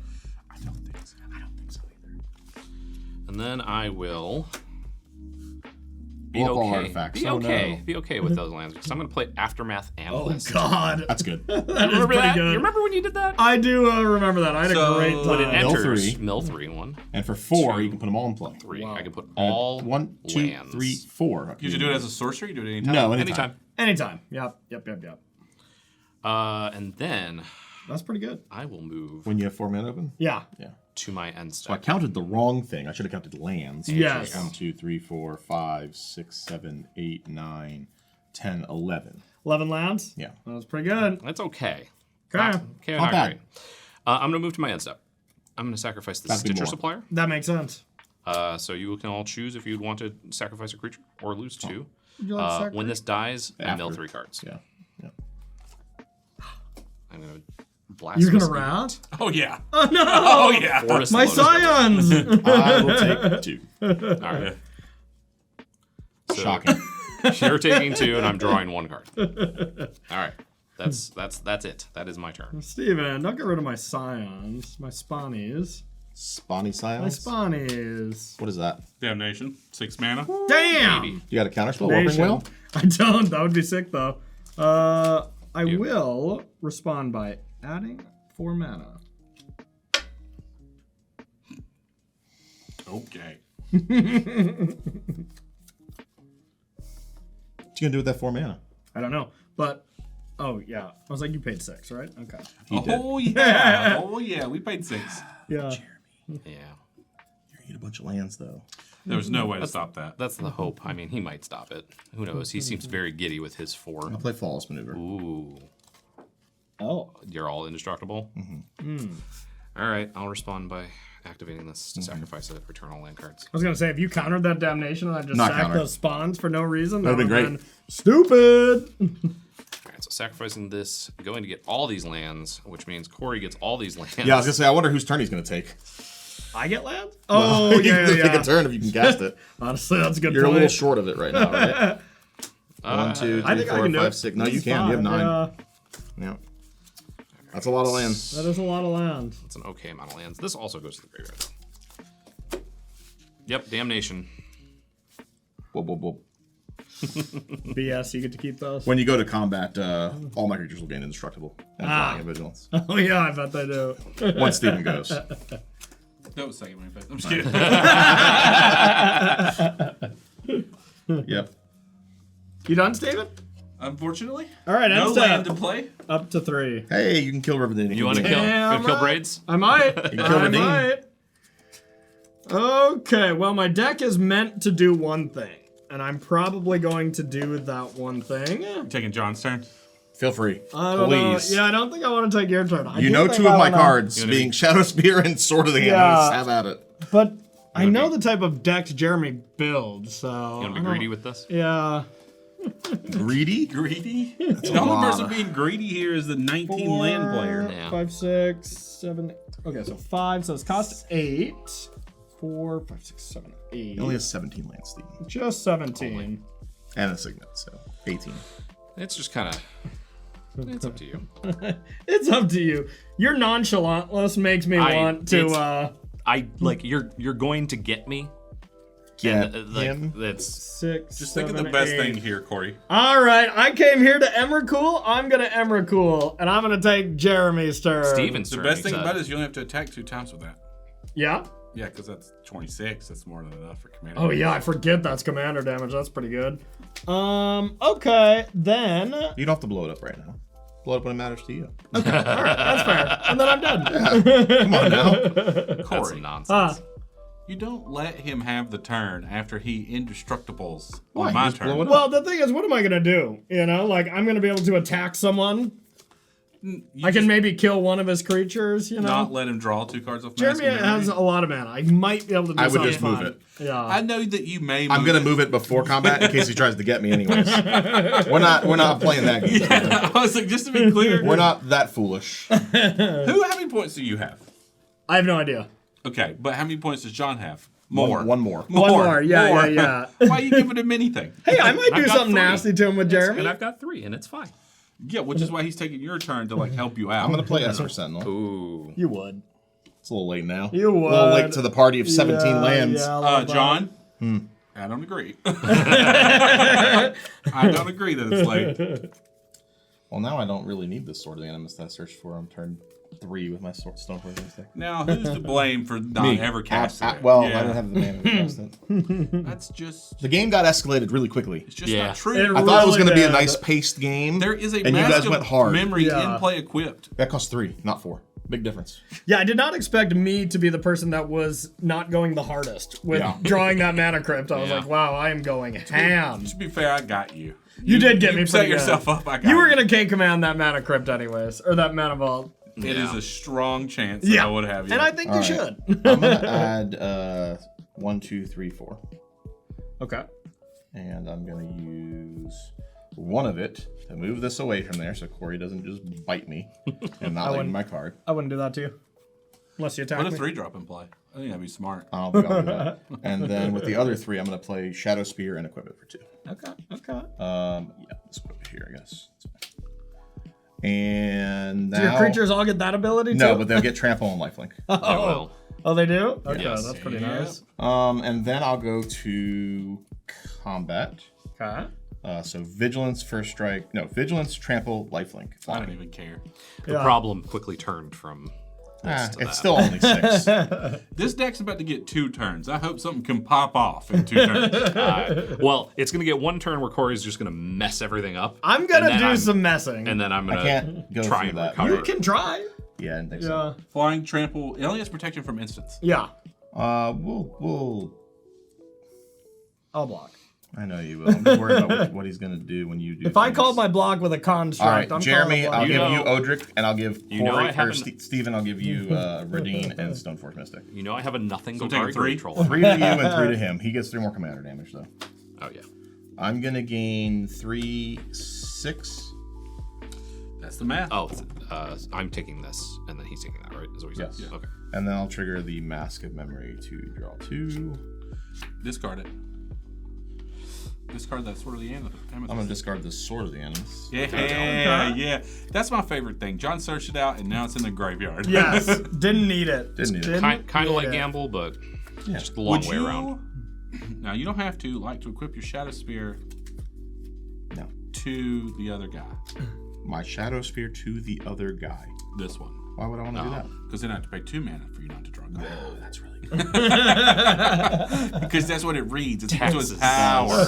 I don't think so. I don't think so either. And then I will be Blow up all okay. artifacts. Be Oh, okay. no. Be okay with those lands because I'm going to play Aftermath Analyst. God. That's good. That is Remember pretty that? good. You remember when you did that? I do remember that. I had So, a great when time. it Mill Enters 3. mill 3 1. And for 4, 2, you can put them all in play. 3. Wow. I can put And all 1, 2, lands. 3, 4. You should do it as a sorcery. You do it anytime. No, anytime. Anytime. Anytime. Yep. And then That's pretty good. I will move When you have 4 mana open? Yeah. Yeah. to my end So I step. counted the wrong thing. I should have counted lands. which Yes. is 1, 2, 3, 4, 5, 6, 7, 8, 9, 10, 11. 11 lands? Yeah. That's pretty good. That's okay. Okay. Okay, Not not bad. great. I'm going to move to my end step. I'm going to sacrifice the That'd be Stitcher more. Supplier. That makes sense. So you can all choose if you'd want to sacrifice a creature or lose 2. Would you like to When this dies, I mill After. 3 cards. Yeah. I'm gonna blast. You're gonna this wrath? Oh yeah. Oh no! Oh yeah. Forest My Lotus. scions! I will take 2. All right. So, Shocking. You're taking 2, and I'm drawing 1 card. All right. That's it. That is my turn. Steven, don't get rid of my scions. My spawnies. Spawny My Scions. spawnies. What is that? Damnation. 6 mana. Damn! Maybe. You got a counterspell? Warping Nation. Whale? I don't. That would be sick, though. I will respond by adding 4 mana. Okay. What you gonna do with that 4 mana? I don't know, but oh yeah, I was like, you paid 6, right? Okay. Oh yeah. Oh yeah. We paid 6. Yeah. Yeah. You're gonna get a bunch of lands though. There was no way to stop that. That's the hope. I mean, he might stop it. Who knows? He seems very giddy with his 4. I'll play Flawless Maneuver. Ooh. Oh. You're all indestructible? Mm-hmm. All right. I'll respond by activating this to sacrifice a return all land cards. I was gonna say, if you countered that damnation and I just Not sacked countered. those spawns for no reason, That'd that be would've great. been stupid. All right. So sacrificing this, going to get all these lands, which means Corey gets all these lands. Yeah, I was gonna say, I wonder whose turn he's gonna take. I get land? Oh, You yeah, can yeah, take yeah. a turn if you can cast it. Honestly, that's a good You're point. a little short of it right now, right? 1, 2, I 3, think I 4, can do 5, it. 6. No, you It's can. You have 9. Yeah, Yeah. That's a lot of land. that is a lot of land. It's an okay amount of lands. This also goes to the graveyard. Yep. Damnation. Whoop, whoop, whoop. BS, you get to keep those. When you go to combat, all my creatures will gain indestructible and flying and vigilance. Oh yeah, I bet they do. Once Steven goes. That was second my bet. I'm just kidding. Yep. You done, Steven? Unfortunately. All right, No end step. land to play. Up to 3. Hey, you can kill Riverdale. You want to kill? Yeah, Gonna kill right. braids? I might. can kill I Redeem. might. Okay, well, my deck is meant to do one thing, and I'm probably going to do that one thing. Taking John's turn. Feel free. I don't know. Please. Yeah, I don't think I want to take your turn. I You do know think 2 I of my wanna- cards, wanna being Shadow Spear and Sword of the Hand. Yeah. Just have at it. But I know the type of decks Jeremy builds, so. You want I to be don't- greedy with this? Yeah. Greedy? Greedy? The only lot. person being greedy here is the 19 land player. Yeah. 5, 6, 7. Okay, so 5. So it's cost 8. 4, 5, 6, 7, 8. He only has 17 lands, Steven. Just 17. And a Signet, so 18. It's just kind of. It's up to you. It's up to you. Your nonchalantness makes me want to. I like you're going to get me. Get Like him. that's 6. Just think of the best thing here, Corey. All right, I came here to Emrakul. I'm gonna Emrakul, and I'm gonna take Jeremy's turn. Steven's The turn. best he thing said. about it is you only have to attack 2 times with that. Yeah. Yeah, because that's 26. That's more than enough for commander. Oh yeah, I forget that's commander damage. That's pretty good. Okay, then. You don't have to blow it up right now. Blow it up when it matters to you. All right, that's fair. And then I'm done. Come on now. That's Corey, some nonsense. you don't let him have the turn after he indestructibles Why? on my Just blow turn. it up. Well, the thing is, what am I gonna do? You know, like I'm gonna be able to attack someone. You I can just maybe kill one of his creatures. You know. not let him draw 2 cards off Jeremy Mask of has Memory. a lot of mana. I might be able to do I would something just move fun. it. Yeah. I know that you may. I'm gonna move it before combat in case he tries to get me anyways. We're not playing that game. Yeah, I was like, just to be clear, We're not that foolish. how many points do you have? I have no idea. Okay, but how many points does John have? More. One more. One more. Yeah, yeah. Why are you giving him anything? Hey, I might do I've got something 3. nasty to him with And Jeremy. I've got 3, and it's fine. Yeah, which is why he's taking your turn to like help you out. I'm gonna play Esper Sentinel. Ooh. You would. It's a little late now. You A little late would. to the party of 17 Yeah, lands. yeah, a little bit. John. I don't agree. I don't agree that it's late. Well, now I don't really need this Sword of the Animus that I searched for on turn 3 with my Stone Poison deck. Now, who's to blame for not Me. ever casting it? Well, Yeah. I don't have the mana to cast it. That's just. The game got escalated really quickly. It's just Yeah. not true. It I thought it was really going to be a did. nice paced game. There is a and you Mask guys of went hard. Memory Yeah. in play equipped. That cost 3, not 4. Big difference. Yeah, I did not expect me to be the person that was not going the hardest with Yeah. drawing that mana crypt. I was Yeah. like, wow, I am going ham. To be fair, I got you. You did get me set pretty good. yourself up. I got You were gonna K command that mana crypt anyways, or that mana vault. It is Yeah. a strong chance that Yeah, I would have you. and I think you All right. should. I'm going to add 1, 2, 3, 4. Okay. And I'm going to use one of it to move this away from there so Corey doesn't just bite me and not leave my card. I wouldn't do that to you. Unless you attack Put a me. 3-drop in play. I think that'd be smart. I'll do that. And then with the other 3, I'm going to play Shadow Spear and equip it for 2. Okay. Yeah, let's put it here, I guess. And now... Do your creatures all get that ability too? No, but they'll get trample and lifelink. Oh, they do? Okay, Yes. that's pretty nice. And then I'll go to combat. Okay. So vigilance, first strike. No, vigilance, trample, lifelink. I don't even care. The problem quickly turned from this to It's that. still only 6. This deck's about to get 2 turns. I hope something can pop off in 2 turns. Well, it's going to get 1 turn where Corey's just going to mess everything up. I'm gonna and then do some messing. And then I'm going can't go to try through and that. recover. You can try. Yeah, I didn't think Yeah. so. Flying, trample. It only has protection from instants. Yeah. We'll. I'll block. I know you will. I'm just worried about what he's gonna do when you do. If I things. called my block with a construct, All right, I'm Jeremy, calling a I'll block. give you Odric, and I'll give You know Corey I or haven't- Steven. I'll give you Radine and Stoneforge Mystic. You know I have a nothing So Golgari taking 3? Great Troll. 3 to you and 3 to him. He gets 3 more commander damage though. Oh, yeah. I'm gonna gain 3, 6. That's the math. Oh, I'm taking this, and then he's taking that, right? Is what he said? Yes. Okay. And then I'll trigger the Mask of Memory to draw 2. Discard it. Discard that Sword of the Amethyst. I'm gonna discard the Sword of the Animus. Yeah. That's my favorite thing. John searched it out, and now it's in the graveyard. Yes. Didn't need it. Didn't need it. Kind of need like it. Gamble, but Yeah. just the long Would way you? around. Now you don't have to like to equip your Shadow Spear No. to the other guy. My Shadow Spear to the other guy. This one. Why would I want to do that? Because then I have to pay 2 mana for you not to draw a card. Oh, that's really good. Because that's what it reads. It's to its Taxes. power.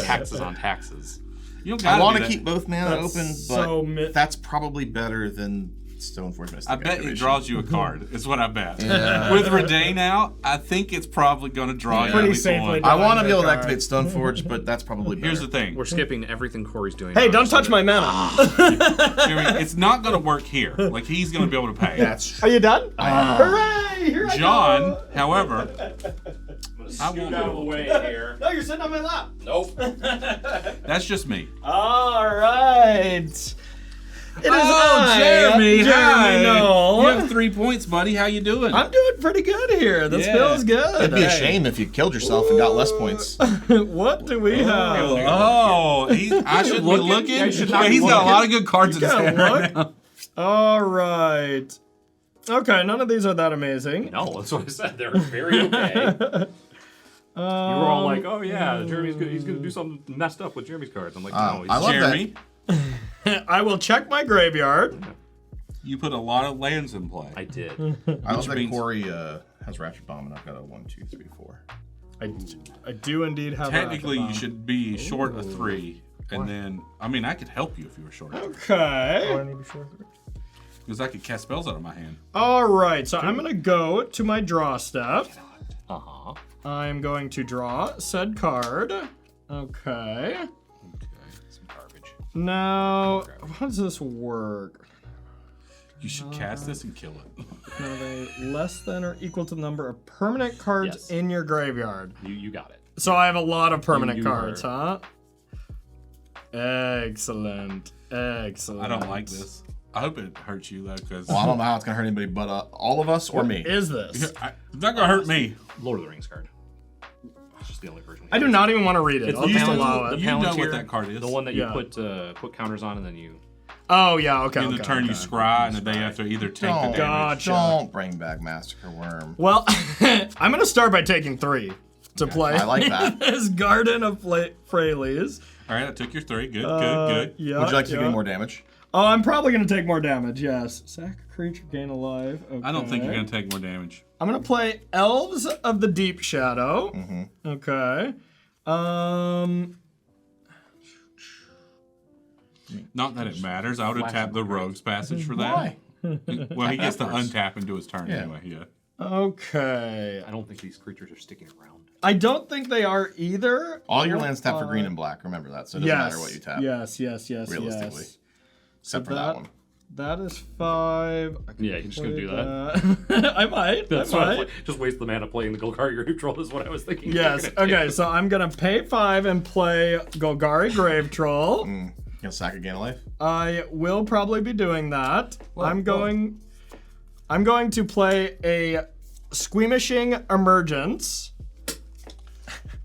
Taxes on taxes. You don't I gotta want do to that. keep both mana That's open, so but that's probably better than Stoneforge Mystic. I bet it activation. draws you a card. Is what I bet. With Redane out, I think it's probably going to draw you Pretty at least safely one. I want to Drawing be able to the activate Stoneforge, but that's probably better. Here's the thing. We're skipping everything Corey's doing. Hey, now, don't so touch that- my mana. Jeremy, it's not going to work here. Like, he's going to be able to pay. That's true. Are you done? Hooray! Here I John, go. however, I won't Scoot out of the do it. way here. No, you're sitting on my lap. Nope. That's just me. All right. It is I, Jeremy, hi. Noel. You have 3 points, buddy. How you doing? I'm doing pretty good here. This Yeah. feels good. It'd be a shame if you killed yourself and got less points. What do we have? Oh, I should be looking. I should not be He's got a looking. lot of good cards in his Gotta hand right look. now. All right. Okay, none of these are that amazing. No, that's what I said. They're very okay. You were all like, "Oh yeah, Jeremy's good. He's gonna do something messed up with Jeremy's cards." I'm like, "No, he's I love Jeremy, I will check my graveyard. you put a lot of lands in play. I did." I love that means- Corey has Rapture Bomb, and I've got a 1, 2, 3, 4. I do indeed have. Technically, a you should be short a 3, and then I mean I could help you if you were short, Okay. I need to be sure. because I could cast spells out of my hand. All right. So I'm gonna go to my draw step. Uh huh. I'm going to draw said card. Okay. Okay, some garbage. Now, how does this work? You should cast this and kill it. Have a less than or equal to the number of permanent cards Yes. in your graveyard. You got it. So I have a lot of permanent You cards, are- huh? Excellent. Excellent. I don't like this. I hope it hurts you though, because Well, I don't know how it's gonna hurt anybody but all of us or me. Is this? it's not gonna hurt me. Lord of the Rings card. It's just the only version. I do not even want to read it. It's I'll the just Palantir- allow the it. You know what Palantir, that card is. The one that you Yeah. put counters on and then you. Oh yeah. Okay. In the okay, turn you okay. scry, and then they have to either take the Don't, damage. Gotcha. don't bring back Massacre Worm. Well, I'm gonna start by taking 3 to play. I like that. This Garden of Freyleys. All right, I took your 3. Good, good. Yeah. Would you like to take yeah. any more damage? Oh, I'm probably gonna take more damage. Yes. Sack a creature, gain a life. Okay. I don't think you're gonna take more damage. I'm gonna play Elves of the Deep Shadow. Mm-hmm. Okay. Not that it matters. I would have tapped the Rogue's Passage for that. Why? Well, he gets to Backwards. untap and do his turn Yeah. anyway. Yeah. Okay. I don't think these creatures are sticking around. I don't think they are either. All your lands tap for green and black. Remember that. So it doesn't matter what you tap. Yes. realistically. Yes. Except for that one. That is 5. Yeah, you're just gonna do that. I might. That's I what might. just waste the mana playing the Golgari Grave Troll is what I was thinking. Yes. Okay, so I'm gonna pay 5 and play Golgari Grave Troll. Gonna sack a Gain of Life? I will probably be doing that. I'm going to play a Squeamishing Emergence.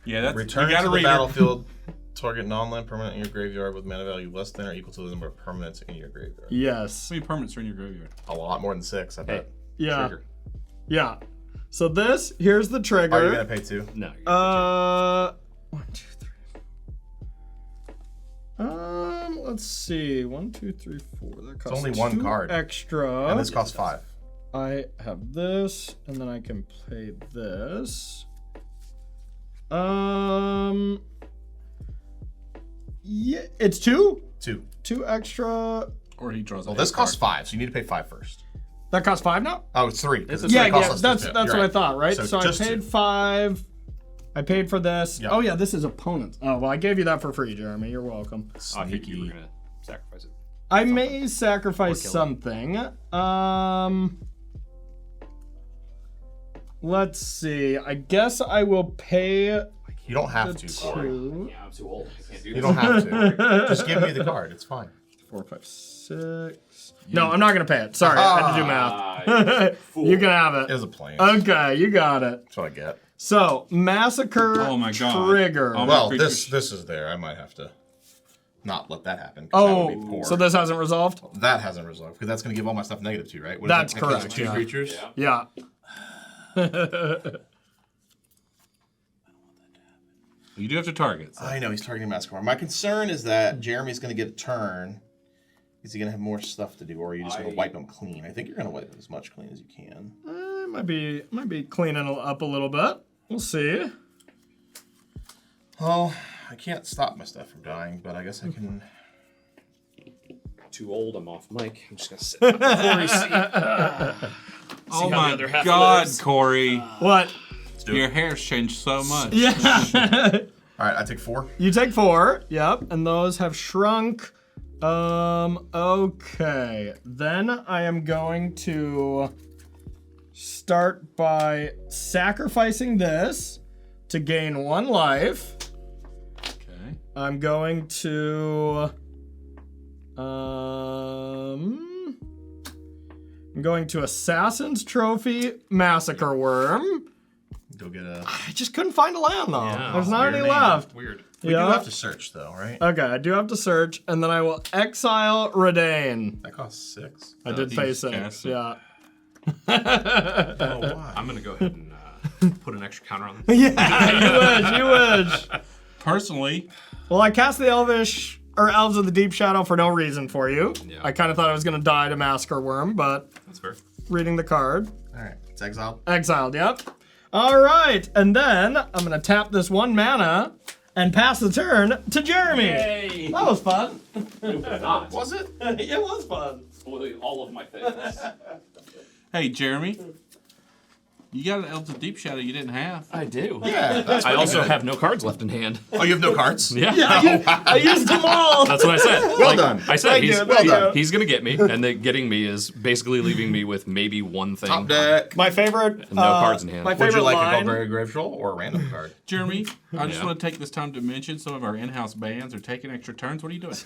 Yeah, that's Return you gotta to the read battlefield. Target non-land permanent in your graveyard with mana value less than or equal to the number of permanents in your graveyard. Yes. How many permanents are in your graveyard? A lot more than 6, I bet. Yeah. Trigger. Yeah. So this, here's the trigger. Are you gonna pay 2? No. You're gonna 1, 2, 3. Let's see. 1, 2, 3, 4. That costs only one 2 card. extra. And this costs 5. I have this, and then I can play this. Yeah, it's 2. 2. 2 extra. Or he draws. Well, this costs 5, so you need to pay 5 first. That costs 5 now. Oh, it's 3. 'cause It's it's Yeah, gonna yeah. cost us That's to- that's you're what I right. thought, right? So I just paid 2. 5. I paid for this. Yeah. Oh yeah, this is opponents. Oh well, I gave you that for free, Jeremy. You're welcome. I think you were gonna sacrifice it. I may sacrifice kill it. something. Let's see. I guess I will pay You don't have the to, Corey. 2. Yeah, I'm too old. I can't do You this. don't have to. Just give me the card. It's fine. 4, 5, 6. No, I'm not gonna pay it. Sorry, I had to do math. You can have It it. was a plan. Okay, you got it. That's what I get. So massacre Oh my God. trigger. Oh my- Well, creatures. this is there. I might have to not let that happen. 'Cause that would be Oh, poor. so this hasn't resolved? That hasn't resolved because that's going to give all my stuff negative too, right? What is That's that? I can't correct, choose yeah. creatures. Yeah. Yeah. You do have to target. So. I know he's targeting Massacre. My concern is that Jeremy's going to get a turn. Is he going to have more stuff to do, or are you just going to wipe him clean? I think you're going to wipe him as much clean as you can. Might be cleaning up a little bit. We'll see. Well, I can't stop my stuff from dying, but I guess I can. Too old. I'm off mic. I'm just gonna sit on Corey's seat. Oh how the my other half God, lives. Corey. What? do it. Your hair's changed so much. Yeah. All right, I take 4. You take 4. Yep, and those have shrunk. Okay. Then I am going to start by sacrificing this to gain 1 life. Okay. I'm going to Assassin's Trophy Massacre Worm. Go get a. I just couldn't find a land though. Yeah, There's not weird any name. left. Weird. We do have to search though, right? Okay, I do have to search, and then I will exile Redain. That costs 6. I did pay 6. cast it. Yeah. Oh, why? I'm gonna go ahead and put an extra counter on this. Yeah, you wish. Personally, Well, I cast the Elvish or Elves of the Deep Shadow for no reason for you. Yeah. I kind of thought I was gonna die to Massacre Worm, but That's fair. reading the card, All right, it's exiled. exiled. Yep. All right, and then I'm gonna tap this 1 mana and pass the turn to Jeremy. Yay! That was fun. Not. Was it? It was fun. Spoiling all of my things. hey, Jeremy, you got an Elves of Deep Shadow you didn't have. I do. Yeah. That's I pretty also good. have no cards left in hand. Oh, you have no cards? Yeah. I used them all. That's what I said. Well done. I said Thank he's you, thank you. he's gonna get me, and then getting me is basically leaving me with maybe one thing. Top deck. My favorite. No cards in hand. My Would favorite you like line. a Golgari Grave Troll or a random card? Jeremy, I just Yeah. want to take this time to mention some of our in-house bands are taking extra turns. What are you doing?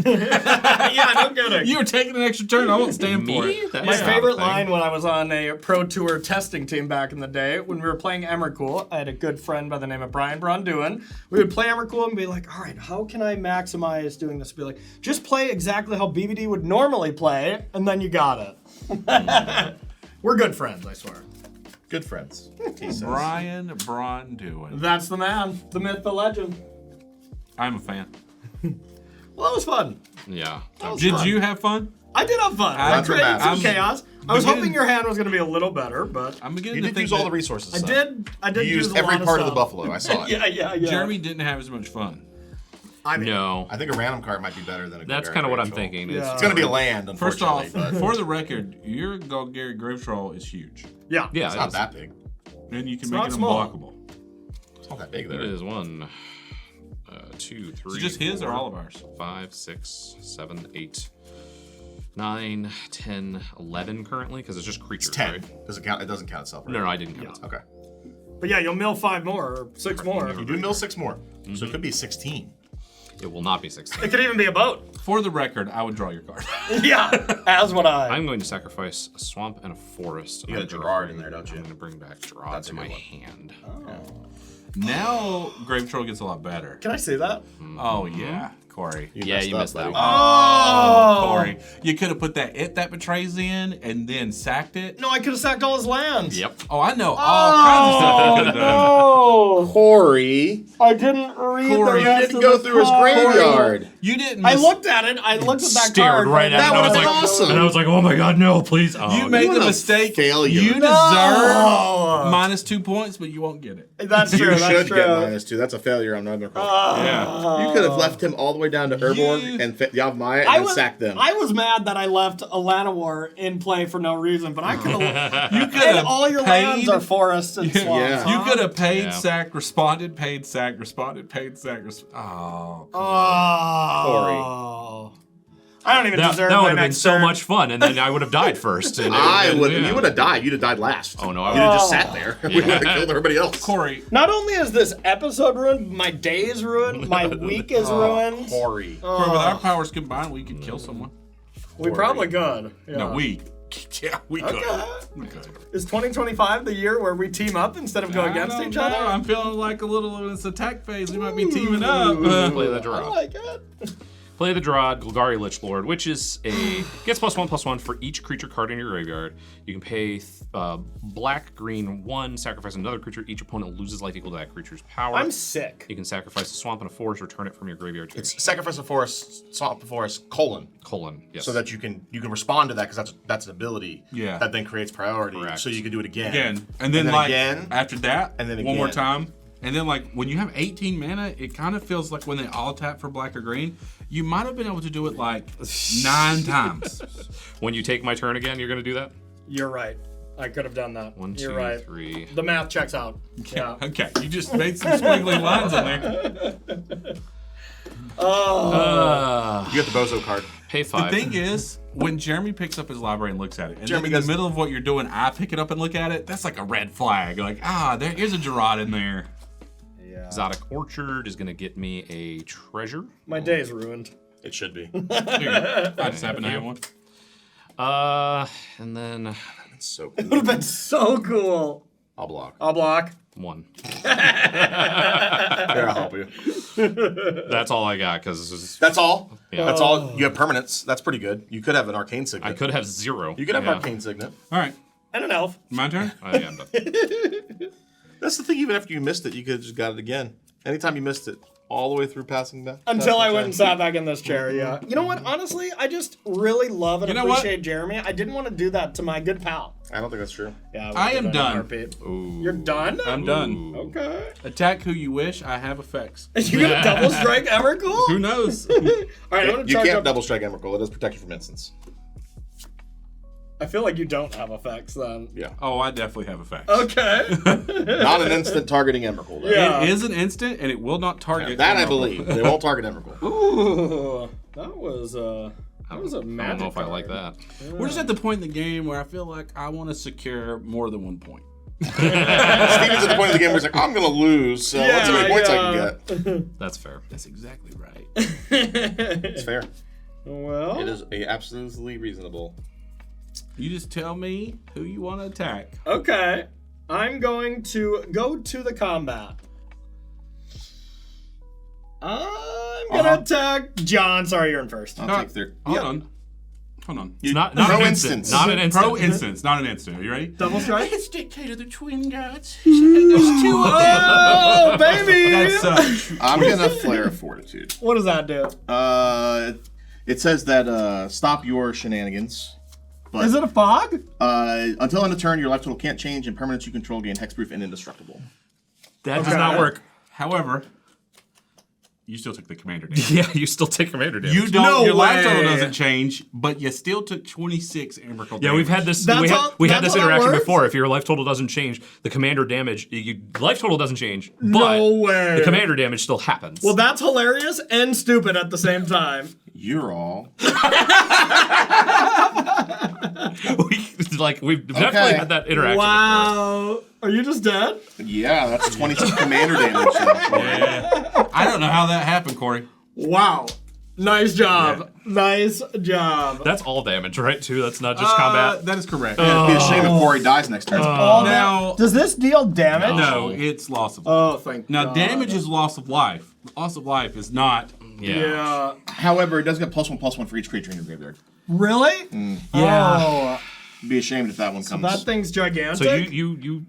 Yeah, no kidding. You were taking an extra turn. I won't stand for Me? it. That's My not a favorite thing. line when I was on a pro tour testing team back in the day, when we were playing Emrakul, I had a good friend by the name of Brian Bronduin. We would play Emrakul and be like, all right, how can I maximize doing this? Be like, just play exactly how BBD would normally play, and then you got it. We're good friends, I swear. Good friends. He says. Brian Bronduin. That's the man, the myth, the legend. I'm a fan. Well, that was fun. Yeah. That was Did fun. you have fun? I did have fun. I I'm- created some I'm chaos. I was beginning- hoping your hand was going to be a little better, but I'm beginning You to did think use all that the resources. I son. did. I did You use used a every lot of part of the stuff. buffalo. I saw it. Yeah. Jeremy didn't have as much fun. I mean, No. I think a random card might be better than a That's Golgari kind of what Grave I'm Troll. thinking. Yeah. It's going to be a land, First unfortunately. off, but for the record, your Golgari Grave Troll is huge. yeah. Yeah, it's not that big. And you can It's make not it small. unblockable. It's not that big It there. is 1, 2, 3. Is it just his or 4, all of ours? 5, 6, 7, 8, 9, 10, 11 currently, because it's just creatures, It's 10. right? Does it count? It doesn't count itself. Right? No, I didn't count it. Okay. But yeah, you'll mill 5 more or 6 more. You do mill 6 more, so it could be 16. It will not be 16. It could even be a boat. For the record, I would draw your card. Yeah, as would I. I'm going to sacrifice a swamp and a forest. You got a Gerard in there, don't you? I'm going to bring back Gerard That's to a my good one. hand. Now, Grave Control gets a lot better. Can I say that? Oh, yeah, Corey. Yeah, you missed that one. Oh, Corey. You could have put that betrays in and then sacked it. No, I could have sacked all his lands. Yep. Oh, I know all kinds of stuff you could have done. Oh, Corey, I didn't read Corey, the you rest didn't of go the through his card. graveyard. You didn't. I looked at it. I looked at that Stared card. right at it. That and I would've was been like, awesome. And I was like, oh my god, no, please. Oh, You made what the a mistake. failure. You deserve No. -2 points, but you won't get it. That's You true. That's should true. get -2. That's a failure. I'm not going to call. Yeah. You could have left him all the way down to Urborg You- and Yavmaya and then sacked them. I was mad that I left Alana War in play for no reason, but I could have. You could And have all your lands paid. are forests and swamps. Yeah. You could have paid, Yeah. sacked, responded, paid, sacked, responded, paid, sacked. Oh. Oh. I don't even that deserve that my would have been next so turn. much fun, and then I would have died first. And I would. yeah. You would have died. You'd have died last. Oh, no, I You'd have would've- just sat there. We would have killed everybody else. Corey, Not only is this episode ruined, my day is ruined, my week is ruined. Corey. Corey, with our powers combined, we could kill someone. We probably could. Yeah. No, we. Yeah, we could. Okay. We could. Is 2025 the year where we team up instead of go I against don't each know. other? I'm feeling like a little in this attack phase. We might be teaming up. Play the I Gerard. like it. Play the Gerard, Golgari Lichlord, which is gets +1/+1 for each creature card in your graveyard. You can pay black, green, 1, sacrifice another creature. Each opponent loses life equal to that creature's power. I'm sick. You can sacrifice a swamp and a forest, return it from your graveyard to your It's sacrifice a forest, swamp a forest, colon. colon. Yes. So that you can respond to that because that's an ability. Yeah. That then creates priority. Correct. So you can do it again. Again. And then, like, again. after that, And then one more again. time. And then, like, when you have 18 mana, it kind of feels like when they all tap for black or green, you might have been able to do it, like, 9 times. when you take my turn again, you're going to do that? You're right. I could have done that. 1, 2, You're right. 3. The math checks out. Yeah. Okay, you just made some squiggly lines on there. You get the Bozo card. Pay The 5. thing is, when Jeremy picks up his library and looks at it, and Jeremy then in the does- middle of what you're doing, I pick it up and look at it, that's like a red flag. Like, there is a Gerard in there. Exotic Orchard is going to get me a treasure. My day's ruined. It should be. I just happen to have one. And then It's so Would cool. have been so cool. I'll block. I'll block. 1. Here, I'll help you. That's all I got because That's all. Yeah. That's all. You have permanents. That's pretty good. You could have an arcane signet. I could have 0. You could have yeah. an arcane signet. All right, And an elf. my turn. I am done. That's the thing. Even after you missed it, you could have just got it again. Anytime you missed it, all the way through passing back. Until I went and sat back in this chair, yeah. You know what? Honestly, I just really love and You know what? appreciate Jeremy. I didn't want to do that to my good pal. I don't think that's true. Yeah, I am would do that in a done. heartbeat. Ooh. You're done? I'm done. Okay. Attack who you wish. I have effects. You gonna double strike Who Emrakul? knows? All right, I'm gonna You charge can't up. double strike Emrakul. It does protect you from instants. I feel like you don't have effects then. Yeah. Oh, I definitely have effects. Okay. Not an instant targeting Emrakul. Though. Yeah. It is an instant, and it will not target. That I Emrakul. believe. They won't target Emrakul. Ooh, that was a I magic. don't know if I card. like that. We're just at the point in the game where I feel like I want to secure more than 1 point. Steven's at the point of the game where he's like, I'm going to lose, so let's see how many points I can get. That's fair. That's exactly right. It's fair. Well, It is absolutely reasonable. You just tell me who you want to attack. okay. I'm going to go to the combat. I'm gonna attack John. Sorry, you're in first. I'll take third. Hold Yeah. on. Hold on. It's not pro an instant. instance. Not an instant. Pro instance, not an instant. Are you ready? Double strike. It's Dictator the Twin Gods. There's 2 of them. Oh, baby! That's I'm going to flare of fortitude. What does that do? It says that stop your shenanigans. But, Is it a fog? until end of turn, your life total can't change, and permanents you control gain hexproof and indestructible. That does not work. However, You still took the commander damage. Yeah, you still take commander damage. You don't. No your life total way. doesn't change, but you still took 26 Emrakul damage. Yeah, we've had this. That's we had, how- we had that's this how that interaction works? before. If your life total doesn't change, the commander damage, life total doesn't change, but No way. the commander damage still happens. Well, that's hilarious and stupid at the same time. You're all. We've definitely had that interaction. Before. Wow. Are you just dead? Yeah, that's 26 commander damage. I don't know how that happened, Corey. Wow. Nice job. Nice job. That's all damage, right? Too. That's not just combat. That is correct. It'd be a shame if Corey dies next turn. All now- does this deal damage? No, it's loss of life. Oh, thank Now, God. damage is loss of life. Loss of life is not. Yeah. However, it does get +1/+1 for each creature in your graveyard. Really? Yeah. Oh, It'd be ashamed if that one comes. that thing's gigantic. So you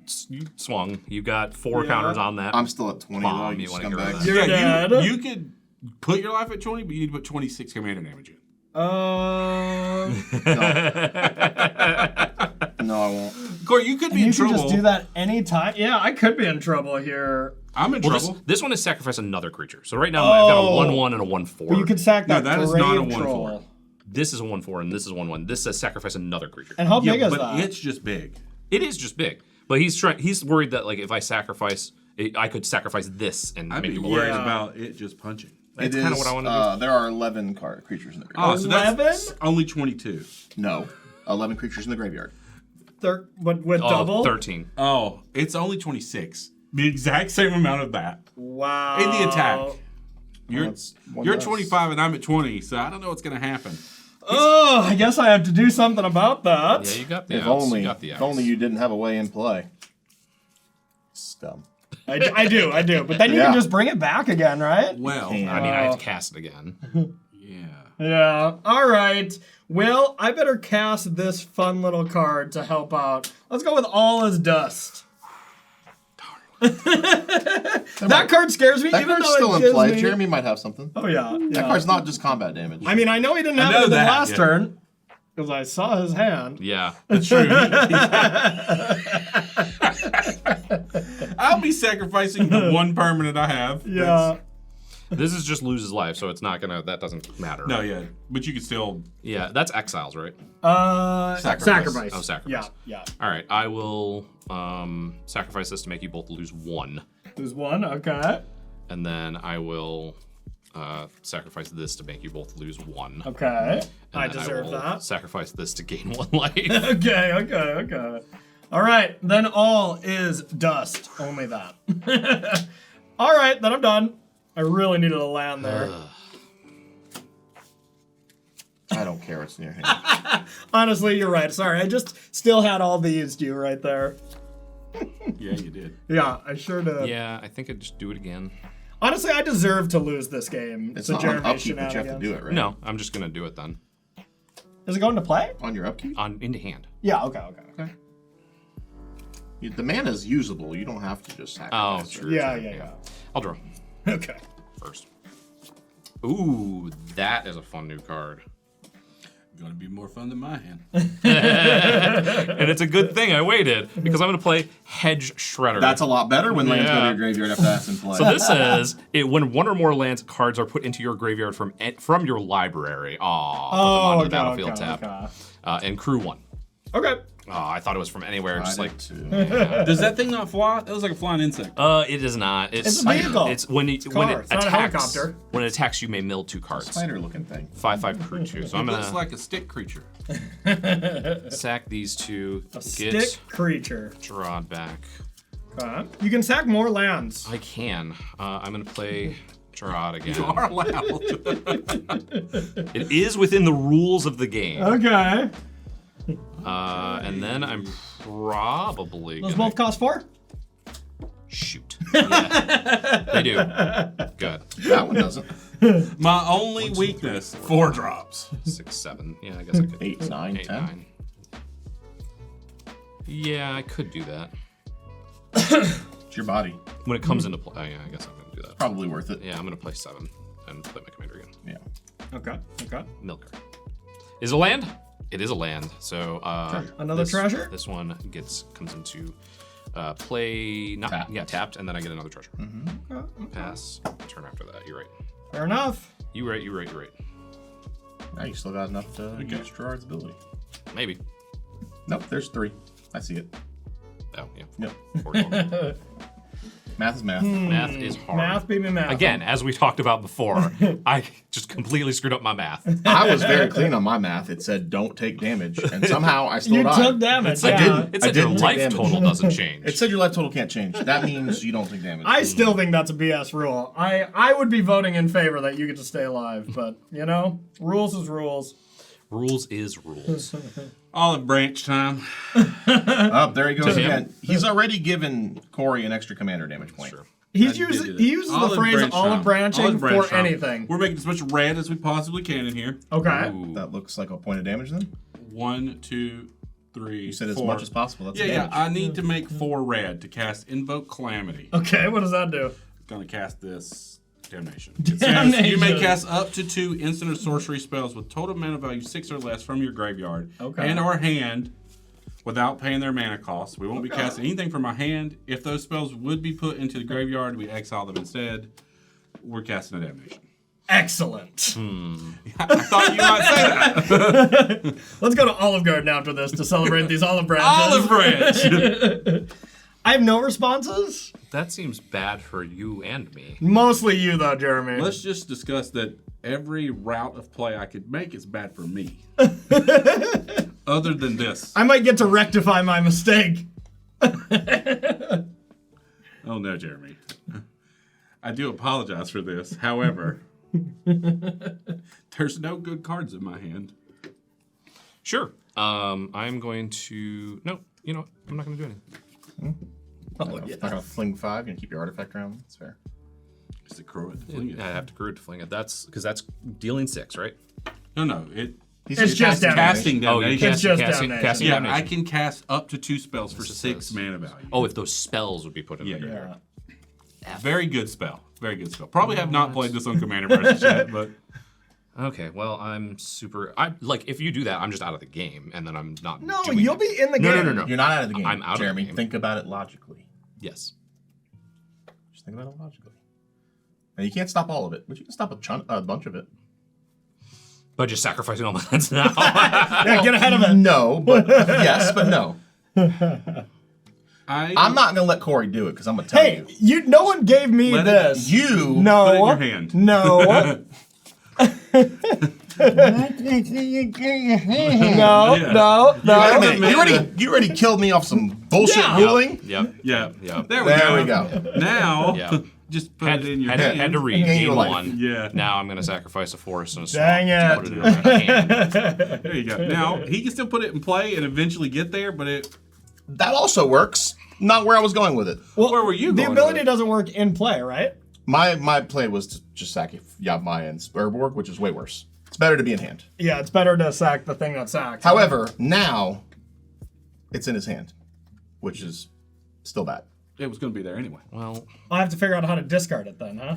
swung. You got 4 counters on that. I'm still at 20 Bomb, though, you you wanna get rid of scumbags. that. You're dead. You could put your life at 20, but you need to put 26 commander damage in. No, I won't. Corey, you could be you in can trouble. just do that anytime. Yeah, I could be in trouble here. I'm in Well, trouble. this one is sacrifice another creature. So right now I've got a 1/1 and a 1/4. But you could sack No, that. that is grave not a troll. 1/4. This is a 1/4 and this is 1/1. This says sacrifice another creature. And how big is but that? it's just big. It is just big, but he's worried that like if I sacrifice, I could sacrifice this and I'd make be it worried worse. about it just punching. That's It kind of is, what I want to do. There are 11 creatures in the Oh, graveyard. so 11? that's only 22. No, 11 creatures in the graveyard. But with double? 13. Oh, it's only 26. The exact same amount of that. Wow. In the attack. You're, that's one you're less. 25 and I'm at 20, so I don't know what's going to happen. Oh, I guess I have to do something about that. Yeah, you got the If outs. only, You got the if only outs. you didn't have a way in play. Scum. I do. But then you Yeah. can just bring it back again, right? Well, I mean, I have to cast it again. yeah. Yeah. All right. Well, I better cast this fun little card to help out. Let's go with All Is Dust. That card scares me, That even card's though still it in gives play. me... Jeremy might have something. Oh, yeah. That card's not just combat damage. I mean, I know he didn't have know it in the that, last yeah. turn, because I saw his hand. Yeah. That's true. I'll be sacrificing the one permanent I have. Yeah. This is just loses life, so it's not gonna. That doesn't matter. No, yeah. But you can still. Yeah, that's exiles, right? Sacrifice. Oh, sacrifice. Yeah. All right, I will sacrifice this to make you both lose 1, There's one. Okay. and then I will sacrifice this to make you both lose 1. Okay. And I then deserve will that. Sacrifice this to gain 1 life. Okay. All right, then All Is Dust. Only that. All right, then I'm done. I really needed a land there. I don't care what's in your hand. Honestly, you're right. Sorry, I just still had all these you right there. Yeah, you did. Yeah, I sure did. Yeah, I think I'd just do it again. Honestly, I deserve to lose this game. It's to not on Jeremy's upkeep, but you have to do it, right? No, I'm just gonna do it then. Is it going to play? On your upkeep? On into hand. Yeah. Okay. The mana is usable. You don't have to just Oh, sacrifice it. true. Yeah. I'll draw Okay. first. Ooh, that is a fun new card. Gonna be more fun than my hand. And it's a good thing I waited, because I'm gonna play Hedge Shredder. That's a lot better when lands go to Yeah. your graveyard after that's in play. So this says when one or more lands cards are put into your graveyard from your library. Aw, put them onto the battlefield tab. And crew 1. Okay. I thought it was from anywhere, just like. Does that thing not fly? That was like a flying insect. It is not. It's a vehicle. It's when it car. It's not a attacks. helicopter. When it attacks, you may mill 2 cards. Spider-looking thing. 5/5 crew 2. So I'm It looks gonna like a stick creature. sack these 2. A Get stick creature. Drawed back. Okay. You can sack more lands. I can. I'm gonna play Gerard again. You are allowed. It is within the rules of the game. Okay. And then I'm probably Those gonna both cost 4? shoot. Yeah, they do. Good. That one doesn't. My only weakness, 4 drops. 6, 7. Yeah, I guess I could. 8, 9, 8, 10. 9. Yeah, I could do that. It's your body. When it comes into play, oh, yeah, I guess I'm gonna do that. Probably worth it. Yeah, I'm gonna play 7 and play my commander again. Yeah. Okay. Milker. Is it a land? It is a land. So Another treasure? This one comes into Play not Tap. yeah tapped, and then I get another treasure. Pass. Turn after that. You're right. Fair enough. You're right. Now you still got enough to use Gerard's ability. Maybe. Nope, there's 3. I see it. Oh yeah. Yep. 44. Math is math. Math is hard. Math, baby, math. Again, as we talked about before, I just completely screwed up my math. I was very clean on my math. It said don't take damage, and somehow I still You died. took damage. I Yeah. didn't. It said your didn't take life damage. total doesn't change. It said your life total can't change. That means you don't take damage. I still think that's a BS rule. I would be voting in favor that you get to stay alive, but you know, rules is rules. Rules is rules. Olive branch time. Oh, there he goes To him. again. He's already given Corey an extra commander damage point. Sure. He I did uses do that. he uses the phrase branch olive time. branching Olive branch for time. anything. We're making as much red as we possibly can in here. Okay. Ooh. That looks like a point of damage then? 1, 2, 3. You said as 4. much as possible. That's Yeah, damage. I need to make 4 red to cast Invoke Calamity. Okay, what does that do? Gonna cast this Damnation. It says you may cast up to 2 instant or sorcery spells with total mana value 6 or less from your graveyard and or hand without paying their mana costs. We won't be casting anything from our hand. If those spells would be put into the graveyard, we exile them instead. We're casting a Damnation. Excellent. I thought you might say that. Let's go to Olive Garden after this to celebrate these olive branches. Olive branch. I have no responses. That seems bad for you and me. Mostly you though, Jeremy. Let's just discuss that every route of play I could make is bad for me. Other than this. I might get to rectify my mistake. Oh no, Jeremy. I do apologize for this. However, there's no good cards in my hand. Sure. I'm going to. No, you know what? I'm not going to do anything. Not gonna fling 5. You're gonna keep your artifact around. That's fair. Just accrue it. Fling it. I have to accrue it to fling it. That's because that's dealing 6, right? No. It's just damnation. casting Oh, you damnation. It's just casting damnation. Yeah, damnation. I can cast up to 2 spells for This 6 says- mana value. Oh, if those spells would be put in Yeah, the yeah. graveyard. Very good spell. Very good spell. Probably have not played this on Commander versus yet, but Okay, well, I'm super. I like if you do that, I'm just out of the game, and then I'm not. No, doing you'll it. be in the No, game. no. You're not out of the game. I'm out of the Jeremy, game. think about it logically. Yes. Just think about it logically. And you can't stop all of it, but you can stop a bunch of it. But just sacrificing all my lands now. Yeah, get ahead of it. No, but yes, but no. I'm not gonna let Corey do it because I'm gonna tell Hey, no one gave me Let it- this. you. No. Put it in your hand. No. No. Yeah. No. Wait a No. minute. You already killed me off some bullshit Yeah. ruling. Yep. Yeah. Yep. There There we go. Now, Yeah. just put Had, it in your had, hand. had to read Gain your game life. 1. Yeah. Now I'm going to sacrifice a forest and a swamp. Dang to it. put in my hand. There you go. Now, he can still put it in play and eventually get there, but it... That also works. Not where I was going with it. Well, Where were you The going ability with it? doesn't work in play, right? My play was to just sack Yabmaya and Spurborg, which is way worse. It's better to be in hand. Yeah, it's better to sack the thing that sacks. However, now it's in his hand, which is still bad. It was going to be there anyway. Well, I'll have to figure out how to discard it then, huh?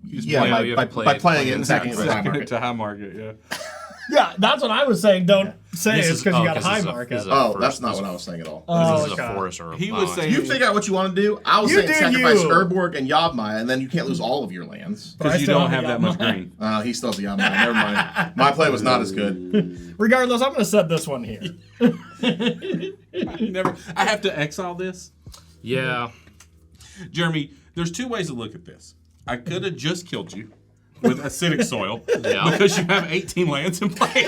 Yeah, play- you have to play by it- playing play it it and sacking it with high Second market. to high market, yeah. Yeah, that's what I was saying. Don't say This it's is- because you oh, got a 'cause high this is a- market. this is a- Oh, first, that's not this what is- I was saying at all. Oh, this is okay. a forest or a He was saying- You figure out what you want to do. I was You saying do sacrifice you. Urborg and Yavmaya, and then you can't lose all of your lands. But I Because you still don't have have that much green. He still has the Yavmaya. Never mind. My play was not as good. Regardless, I'm going to set this one here. I have to exile this? Yeah. Jeremy, there's 2 ways to look at this. I could have just killed you with acidic soil Yeah. because you have 18 lands in play.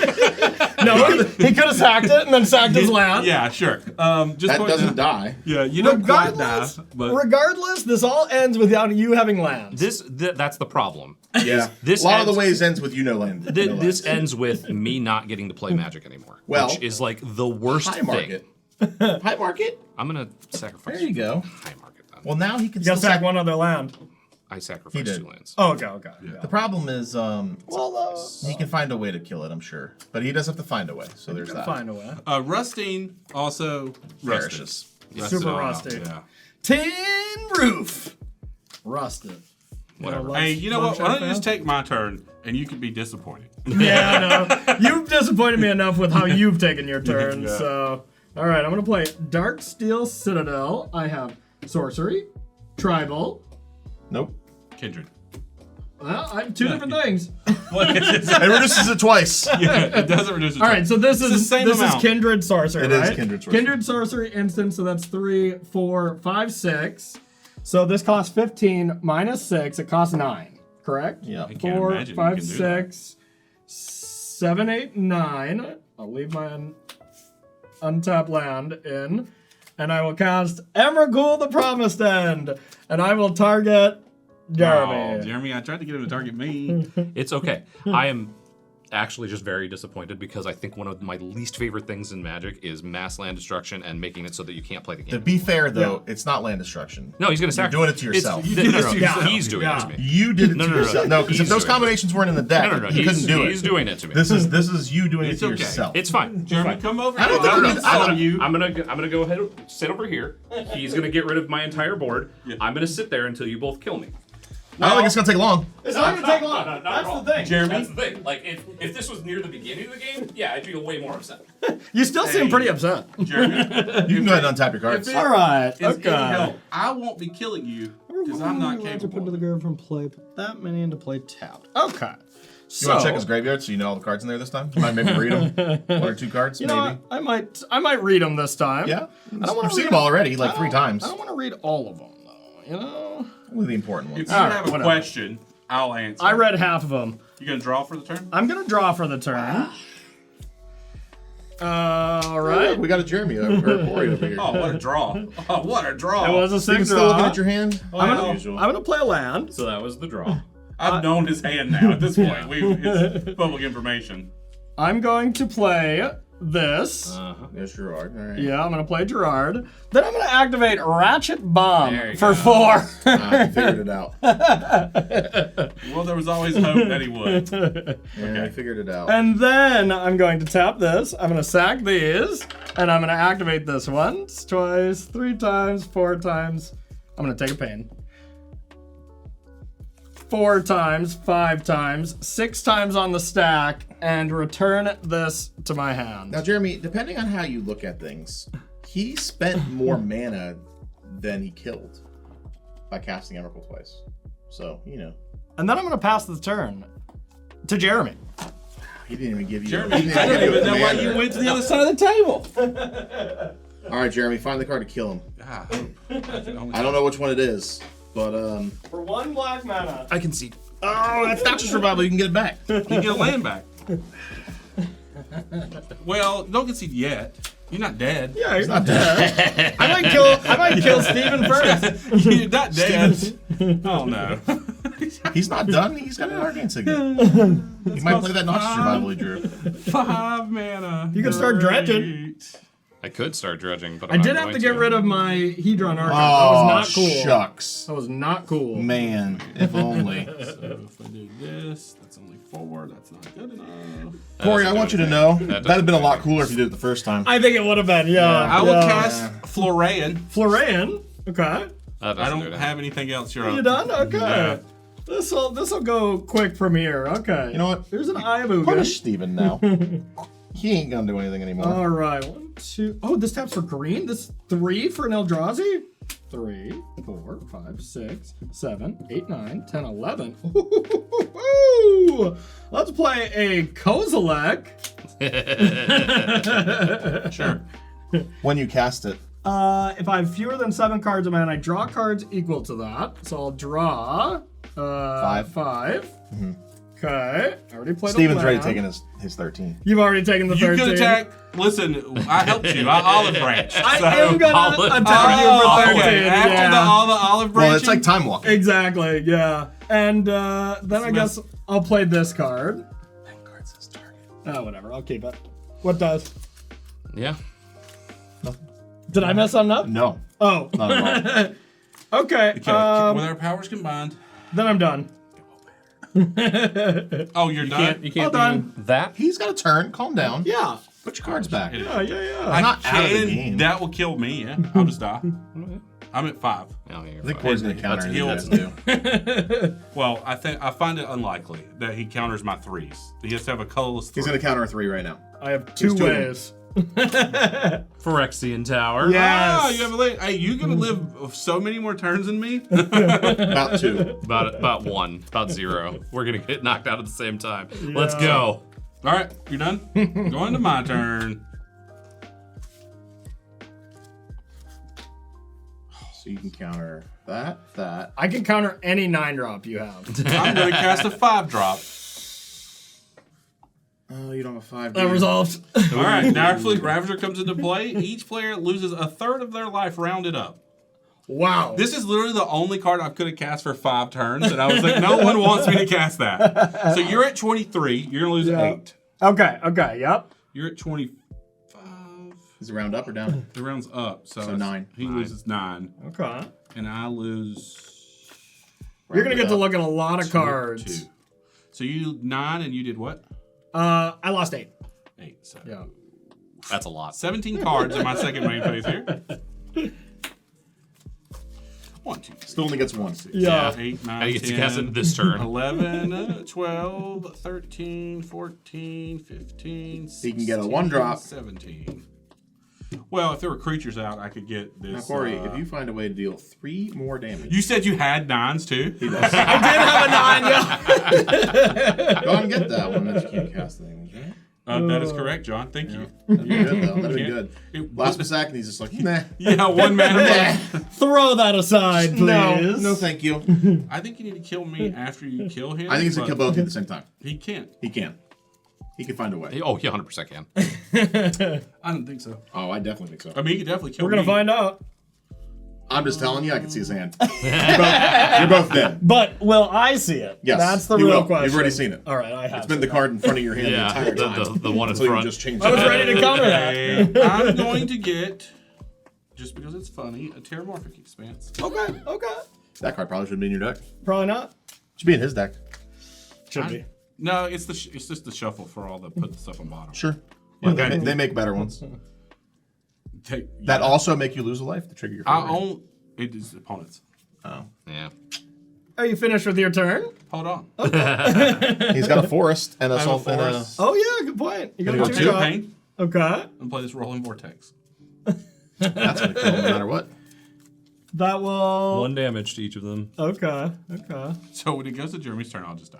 No, he could have sacked it and then sacked his land. Yeah, sure. Just That point- doesn't die. Yeah, you don't quite die, Regardless, but regardless, this all ends without you having lands. That's the problem. Yeah. This a lot of the ends- ways ends with no land. no This lands. ends with me not getting to play Magic anymore, Well, which is like the worst high thing. market. High market. I'm gonna sacrifice. There you go. High market then. Well, now he can you got to still sack one other land. I sacrificed did. 2 lands. Oh, okay. Yeah. The problem is, he can find a way to kill it, I'm sure. But he does have to find a way, so there's that. Find a way. Rusting also rusted. Perishes. Rusted Super all out, rusty. Yeah. Tin roof. Rusted. Whatever. Hey, you know what? Why don't you just take? take my turn and you can be disappointed? Yeah, I know. You've disappointed me enough with how you've taken your turn, Yeah. so All right, I'm gonna play Darksteel Citadel. I have sorcery, tribal. Nope. Kindred. Well, I have two different things. It reduces it twice. Yeah, it doesn't reduce it. All right, so this the is same this amount. is Kindred Sorcery, It is right? Kindred Sorcery. Kindred Sorcery instant, so that's 3, 4, 5, 6. So this costs 15 minus 6. It costs 9, correct? Yeah. I can't 4, imagine you 5, can do that. 6, 7, 8, 9. I'll leave my untapped land in, and I will cast Emrakul the Promised End, and I will target Jeremy. Oh, Jeremy, I tried to get him to target me. It's okay. I am actually just very disappointed because I think one of my least favorite things in Magic is mass land destruction and making it so that you can't play the To game. be fair, though, it's not land destruction. No, he's going to You're sacrifice. doing it to yourself. He's doing it to me. You did it to no, yourself. No, because if He's those doing it. combinations weren't in the deck, No, you couldn't do it. He's doing it to me. This is you doing It's it to okay. yourself. It's fine. Jeremy, come over. I don't here. think we need- I don't- you. I'm gonna go ahead and sit over here. He's gonna get rid of my entire board. I'm gonna sit there until you both kill me. I don't think it's gonna take long. It's not gonna take long. Not That's wrong. the thing. Jeremy? That's the thing. Like if this was near the beginning of the game, yeah, I'd be way more upset. You still seem pretty upset. Jeremy, You can go ahead and untap your cards. All right. it's any Okay. help. I won't be killing you because I'm not Put to capable. the graveyard from play. Put that many into play tapped. Okay. You want to check his graveyard so you know all the cards in there this time? You might maybe read them. 1 or 2 cards, You maybe. know what? I might read them this time. Yeah. I don't want You've to seen read them already, like 3 times. I don't want to read all of them though. You know. Only the important If ones. you All right, have a whatever. question, I'll answer. I read half of them. You gonna draw for the turn? I'm gonna draw for the turn. All right. We got a Jeremy or Corey over here. Oh, what a draw! Oh, what a draw! It was a Steven 6 still looking draw. at your hand? I'm gonna play a land. So that was the draw. I've known his hand now. At this point, it's public information. I'm going to play this. Yes, Gerard. All right. Yeah, I'm gonna play Gerard. Then I'm gonna activate Ratchet Bomb There you for go. 4. I figured it out. Well, there was always hope that he would. Yeah, I figured it out. And then I'm going to tap this. I'm going to sack these. And I'm going to activate this once, twice, 3 times, 4 times. I'm going to take a pain. 4 times, 5 times, 6 times on the stack, and return this to my hand. Now, Jeremy, depending on how you look at things, he spent more mana than he killed by casting Emrakul twice. So, you know. And then I'm going to pass the turn to Jeremy. He didn't even give you Jeremy, he didn't I don't give you a even know why commander. you went to the other side of the table. All right, Jeremy, find the card to kill him. Ah, I don't know which one it is, but For 1 black mana. I can see. oh, that's not just revival. You can get it back. You get a land back. Well, don't concede yet. You're not dead. Yeah, he's not dead. I might kill Steven first. You're not dead. Oh no. He's not done. He's got an arcane signet. He might play that Noxious revival he drew. 5 mana. You can start dredging. Great. I could start dredging, but I I'm did not have to going get rid of my Hedron Archon. That Oh, was not cool. shucks. That was not cool. Man, if only. So if I do this, that's only 4. That's not good enough. Corey, I want you to know, That that'd have been a lot doesn't cooler if you did it the first time. I think it would have been, yeah. I will yeah. cast Florian. Florian. Okay. That I doesn't don't do that. have anything else. You're You up. done? Okay. Yeah. This'll go quick from here. Okay. You know what? Here's an Eye of Ugin. Punish Steven now. He ain't gonna do anything anymore. All right. 1, 2. Oh, this taps for green. This 3 for an Eldrazi. 3, 4, 5, 6, 7, 8, 9, 10, 11. Ooh, let's play a Kozilek. Sure. When you cast it. If I have fewer than 7 cards in my hand, I draw cards equal to that. So I'll draw 5. Okay. I already played Steven's a already land. taking his 13. You've already taken the You 13. could attack. Listen, I helped you. I olive branched. I so. am gonna Olive- attack you for 13. okay. After yeah. all the olive branching. Well, it's like time walking. Exactly, yeah. And then I guess I'll play this card. That card says target. Oh, whatever. I'll keep it. What does? Yeah. Did I mess something up? No, Oh. not at all. Okay. Okay, with our powers combined. Then I'm done. Oh, you're done? You can't All do done. that. He's got a turn. Calm down. Yeah. Put your cards back. Yeah, yeah, I not out of the can. game. That will kill me. Yeah, I'll just die. I'm at 5. No, you're I think fine. Corey's gonna counter heal. anything you guys do. Well, I find it unlikely that he counters my 3s. He has to have a colorless 3. He's gonna counter a 3 right now. I have 2 There's 2 of them. ways. Phyrexian Tower. Yes. Oh, you have a late. Hey, you gonna live so many more turns than me? About 2. About 1. About 0. We're gonna get knocked out at the same time. Let's go. All right, you done? Going to my turn. So you can counter that. I can counter any 9-drop you have. I'm gonna cast a 5-drop. Oh, you don't have a 5. That resolved. All right, now Fleet Ravager comes into play. Each player loses a third of their life rounded up. Wow. This is literally the only card I could have cast for 5 turns, and I was like, no one wants me to cast that. So you're at 23. You're gonna lose 8. Okay, yep. You're at 25. Is it round up or down? The round's up, so, So 9. He loses 9, Okay. and I lose. You're gonna get to up. look at a lot of cards. 2. So you 9, and you did what? I lost 8. 8. So Yeah. That's a lot. 17 cards in my second main phase here. 1, 2, 3. Still only gets 1. Yeah. 8, 9, I get to 10, cast it this turn. 11, 12, 13, 14, 15, 16, you can get a 1-drop. 17. Well, if there were creatures out, I could get this. Now, Corey, if you find a way to deal 3 more damage, You said you had 9s too? he does. I did have a 9, yeah. Go and get that one that you can't cast things, right? That is correct, John. Thank you. That'd be good, though. That'd be Can't- good. Last second, he's just like, nah. Yeah, 1 mana. Throw that aside, please. No, thank you. I think you need to kill me after you kill him. I think he's gonna but kill both of you at the same time. He can't. He can. He can find a way. Oh, he 100% can. I don't think so. Oh, I definitely think so. I mean, he could definitely kill We're gonna me. find out. I'm just telling you, I can see his hand. You're both dead. But will I see it? Yes, That's the you real will. question. You've already seen it. All right, I have. It's been the card in front of your hand the Yeah, entire time. the one in So you front. just changed I was it. ready to counter that. And I'm going to get, just because it's funny, a Terramorphic Expanse. Okay. That card probably shouldn't be in your deck. Probably not. Should be in his deck. Should be. No, it's just the shuffle for all the put the stuff on bottom. Sure. Yeah, they make better ones. That also make you lose a life to trigger your I favorite. own it is opponents. Oh. Yeah. Are you finished with your turn? Hold on. He's got a forest and a I have a salt and a. forest. Oh yeah, good point. You got Gonna a go 2 Two drop. pain Okay. and play this rolling vortex. That's gonna kill him no matter what. That will. 1 damage to each of them. Okay. So when it goes to Jeremy's turn, I'll just die.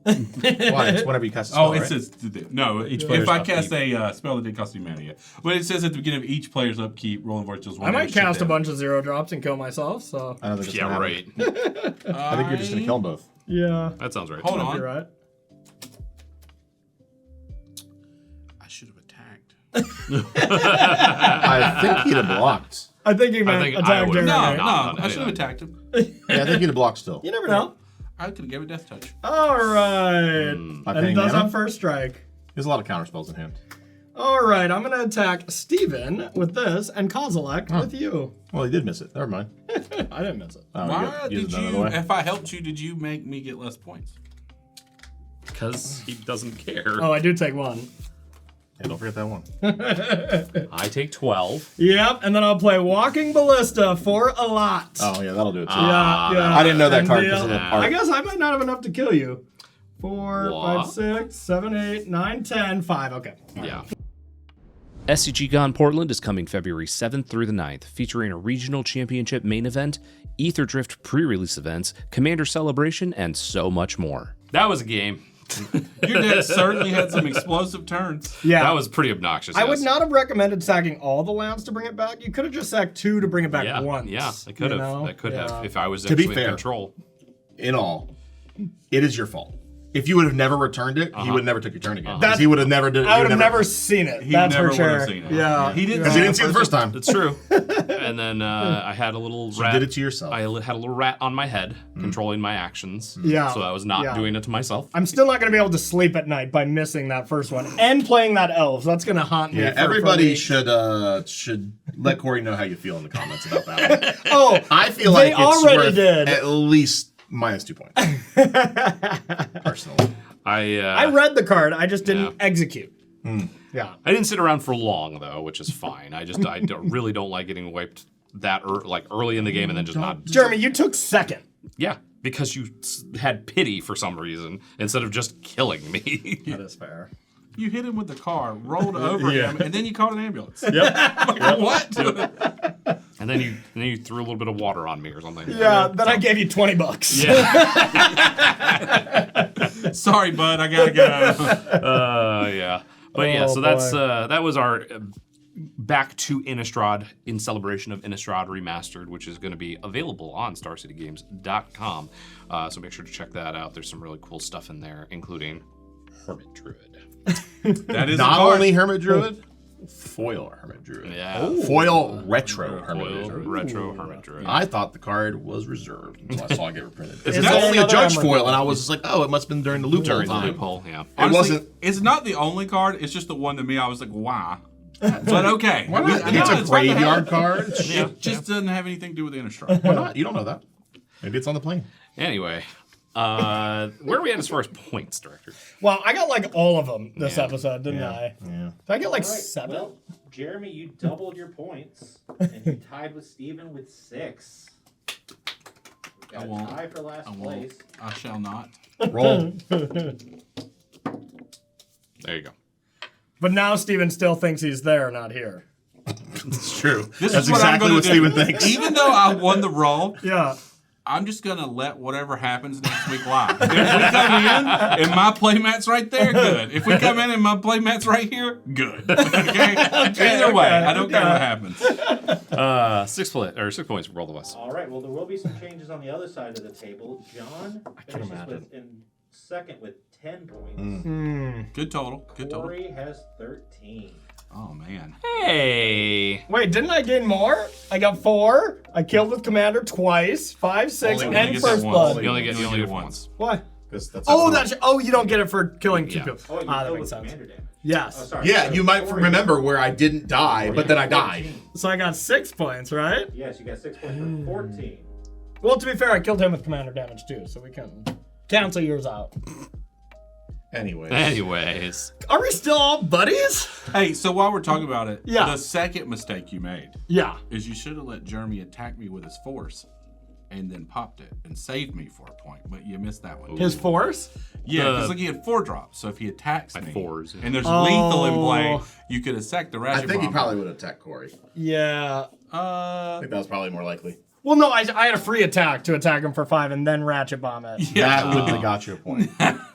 Why? It's whenever you cast a spell, Oh, it right? says no. Each player's if I upkeep. cast a spell that didn't cost me mana yet, but it says at the beginning of each player's upkeep, rolling vortex deals 1 I might damage to cast a them. bunch of 0 drops and kill myself. So. I don't think it's Yeah, gonna right. happen. I think you're just gonna kill them both. Yeah. That sounds right. Hold Might on. be right. I should have attacked. I think he'd have blocked. I think he I meant think I attack would've- Jeremy. No, no, I should have attacked him. Yeah, I think he'd have blocked still. You never know. I could have gave it death touch. All right. By And he paying does mana? have first strike. There's a lot of counter spells in hand. All right, I'm gonna attack Steven with this and Kozilek with you. Well, he did miss it. Never mind. I didn't miss it. Oh, Why use did it another you? way. If I helped you, did you make me get less points? Because he doesn't care. Oh, I do take 1. Yeah, don't forget that one. I take 12. Yep, and then I'll play Walking Ballista for a lot. Oh yeah, that'll do it too. Yeah. I didn't know that And card the, because of the I art. I guess I might not have enough to kill you. 4, What? 5, 6, 7, 8, 9, 10, 5. Okay. Yeah. SCGCon Portland is coming February 7th through the 9th, featuring a regional championship main event, Ether Drift pre-release events, Commander Celebration, and so much more. That was a game. Your deck certainly had some explosive turns. Yeah. That was pretty obnoxious. I would yes. not have recommended sacking all the lands to bring it back. You could have just sacked 2 to bring it back Yeah, once. yeah, I could you have. know? I could Yeah. have if I was To be actually in fair, control. In all, it is your fault. If you would have never returned it, he would have never took your turn again. 'Cause That- he would have never did. I would have never seen it. He That's never for would have sure. seen it. Yeah. He didn't. Because he didn't see it the first time. It's true. And then I had a little rat. You did it to yourself. I had a little rat on my head, controlling my actions. Yeah. So I was not Yeah. doing it to myself. I'm still not going to be able to sleep at night by missing that first one and playing that elf. That's going to haunt me. Yeah, for everybody weeks. should let Corey know how you feel in the comments about that one. Oh, I feel They like it's already worth did. at least -2 points. Personally. I read the card. I just didn't Yeah. execute. Yeah. I didn't sit around for long though, which is fine. I really don't like getting wiped that early in the game and then just not. Jeremy, you took second. Yeah, because you had pity for some reason instead of just killing me. That is fair. You hit him with the car, rolled over him, and then you called an ambulance. Yep. What? And then you threw a little bit of water on me or something. Yeah, then I gave you $20. Yeah. Sorry, bud. I gotta go. Yeah. But yeah, so that was our back to Innistrad in celebration of Innistrad Remastered, which is going to be available on StarCityGames.com. So make sure to check that out. There's some really cool stuff in there, including Hermit Druid. That is Not a card. only Hermit Druid, foil Hermit Druid. Yeah. Foil retro Hermit Foil Druid. retro Hermit Druid. I thought the card was reserved until I saw it get reprinted. It's there only a another judge Emerald? foil, and I was just like, oh, it must have been during the loophole During the time. loophole, yeah. Honestly, wasn't- It's not the only card. It's just the one to me. I was like, why? But okay. Why not? No, It's a fine to have. graveyard card. Yeah. It just doesn't have anything to do with Innistrad. Why not? You don't know that. Maybe it's on the plane. Anyway, where are we at as far as points, Director? Well, I got like all of them this Yeah. episode, didn't I? Yeah. Did I get like All right, 7? Well, Jeremy, you doubled your points, and you tied with Steven with 6. We've got I a won't. tie for last I won't. place. I shall not. Roll. There you go. But now Steven still thinks he's there, not here. It's true. This That's is what I'm exactly gonna what do. Steven thinks. Even though I won the roll, Yeah. I'm just gonna let whatever happens next week live. If we come in and my playmat's right there, good. If we come in and my playmat's right here, good. Okay? Either way, I don't care what happens. 6 points for both of us. All right. Well, there will be some changes on the other side of the table. John finishes imagine. in second with 10 points. Good total. Good total. Corey has 13. Oh man. Hey. Wait, didn't I gain more? I got 4. I killed with Commander twice, 5, 6, Only and get First that Blood. once. You only get it once. once. Why? Because that's Oh, you don't get it for killing 2 Yeah. people. Oh, you That killed makes with sense. commander damage. Yes. Oh, sorry. Yeah, So you might Corey- remember where I didn't die, but then I died. 14. So I got 6 points, right? Yes, you got 6 points for 14. Well, to be fair, I killed him with Commander damage too, so we can cancel yours out. Anyways. Are we still all buddies? Hey, so while we're talking about it, Yeah. the second mistake you made Yeah. is you should have let Jeremy attack me with his force and then popped it and saved me for a point, but you missed that one. His force? Yeah, because The- like he had 4 drops, so if he attacks me 4s, yeah. and there's lethal in play, Oh. you could have sacked the I ratchet think he bomb. probably would have attacked Corey. Yeah. I think that was probably more likely. Well, no, I had a free attack to attack him for 5 and then ratchet bomb it. That wouldn't have got you a point.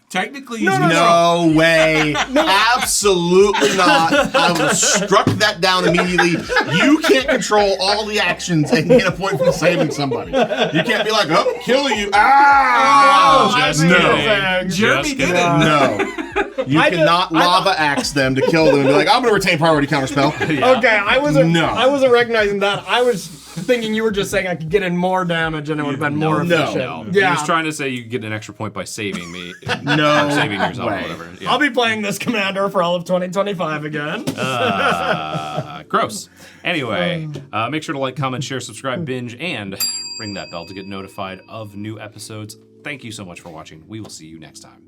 Technically, No, he's no, no. No way. Absolutely not. I would have struck that down immediately. You can't control all the actions and get a point for saving somebody. You can't be like, oh, kill you. Ah! Just no. kidding. Jeremy Just did kidding. it. No. You I cannot just- I lava axe them to kill them and be like, I'm going to retain priority counterspell. Okay, I wasn't recognizing that. I was thinking you were just saying I could get in more damage and it would have been more no. efficient. No. Yeah. He was trying to say you get an extra point by saving me. No or saving yourself way. or whatever. Yeah. I'll be playing this commander for all of 2025 again. Gross. Anyway, make sure to like, comment, share, subscribe, binge, and ring that bell to get notified of new episodes. Thank you so much for watching. We will see you next time.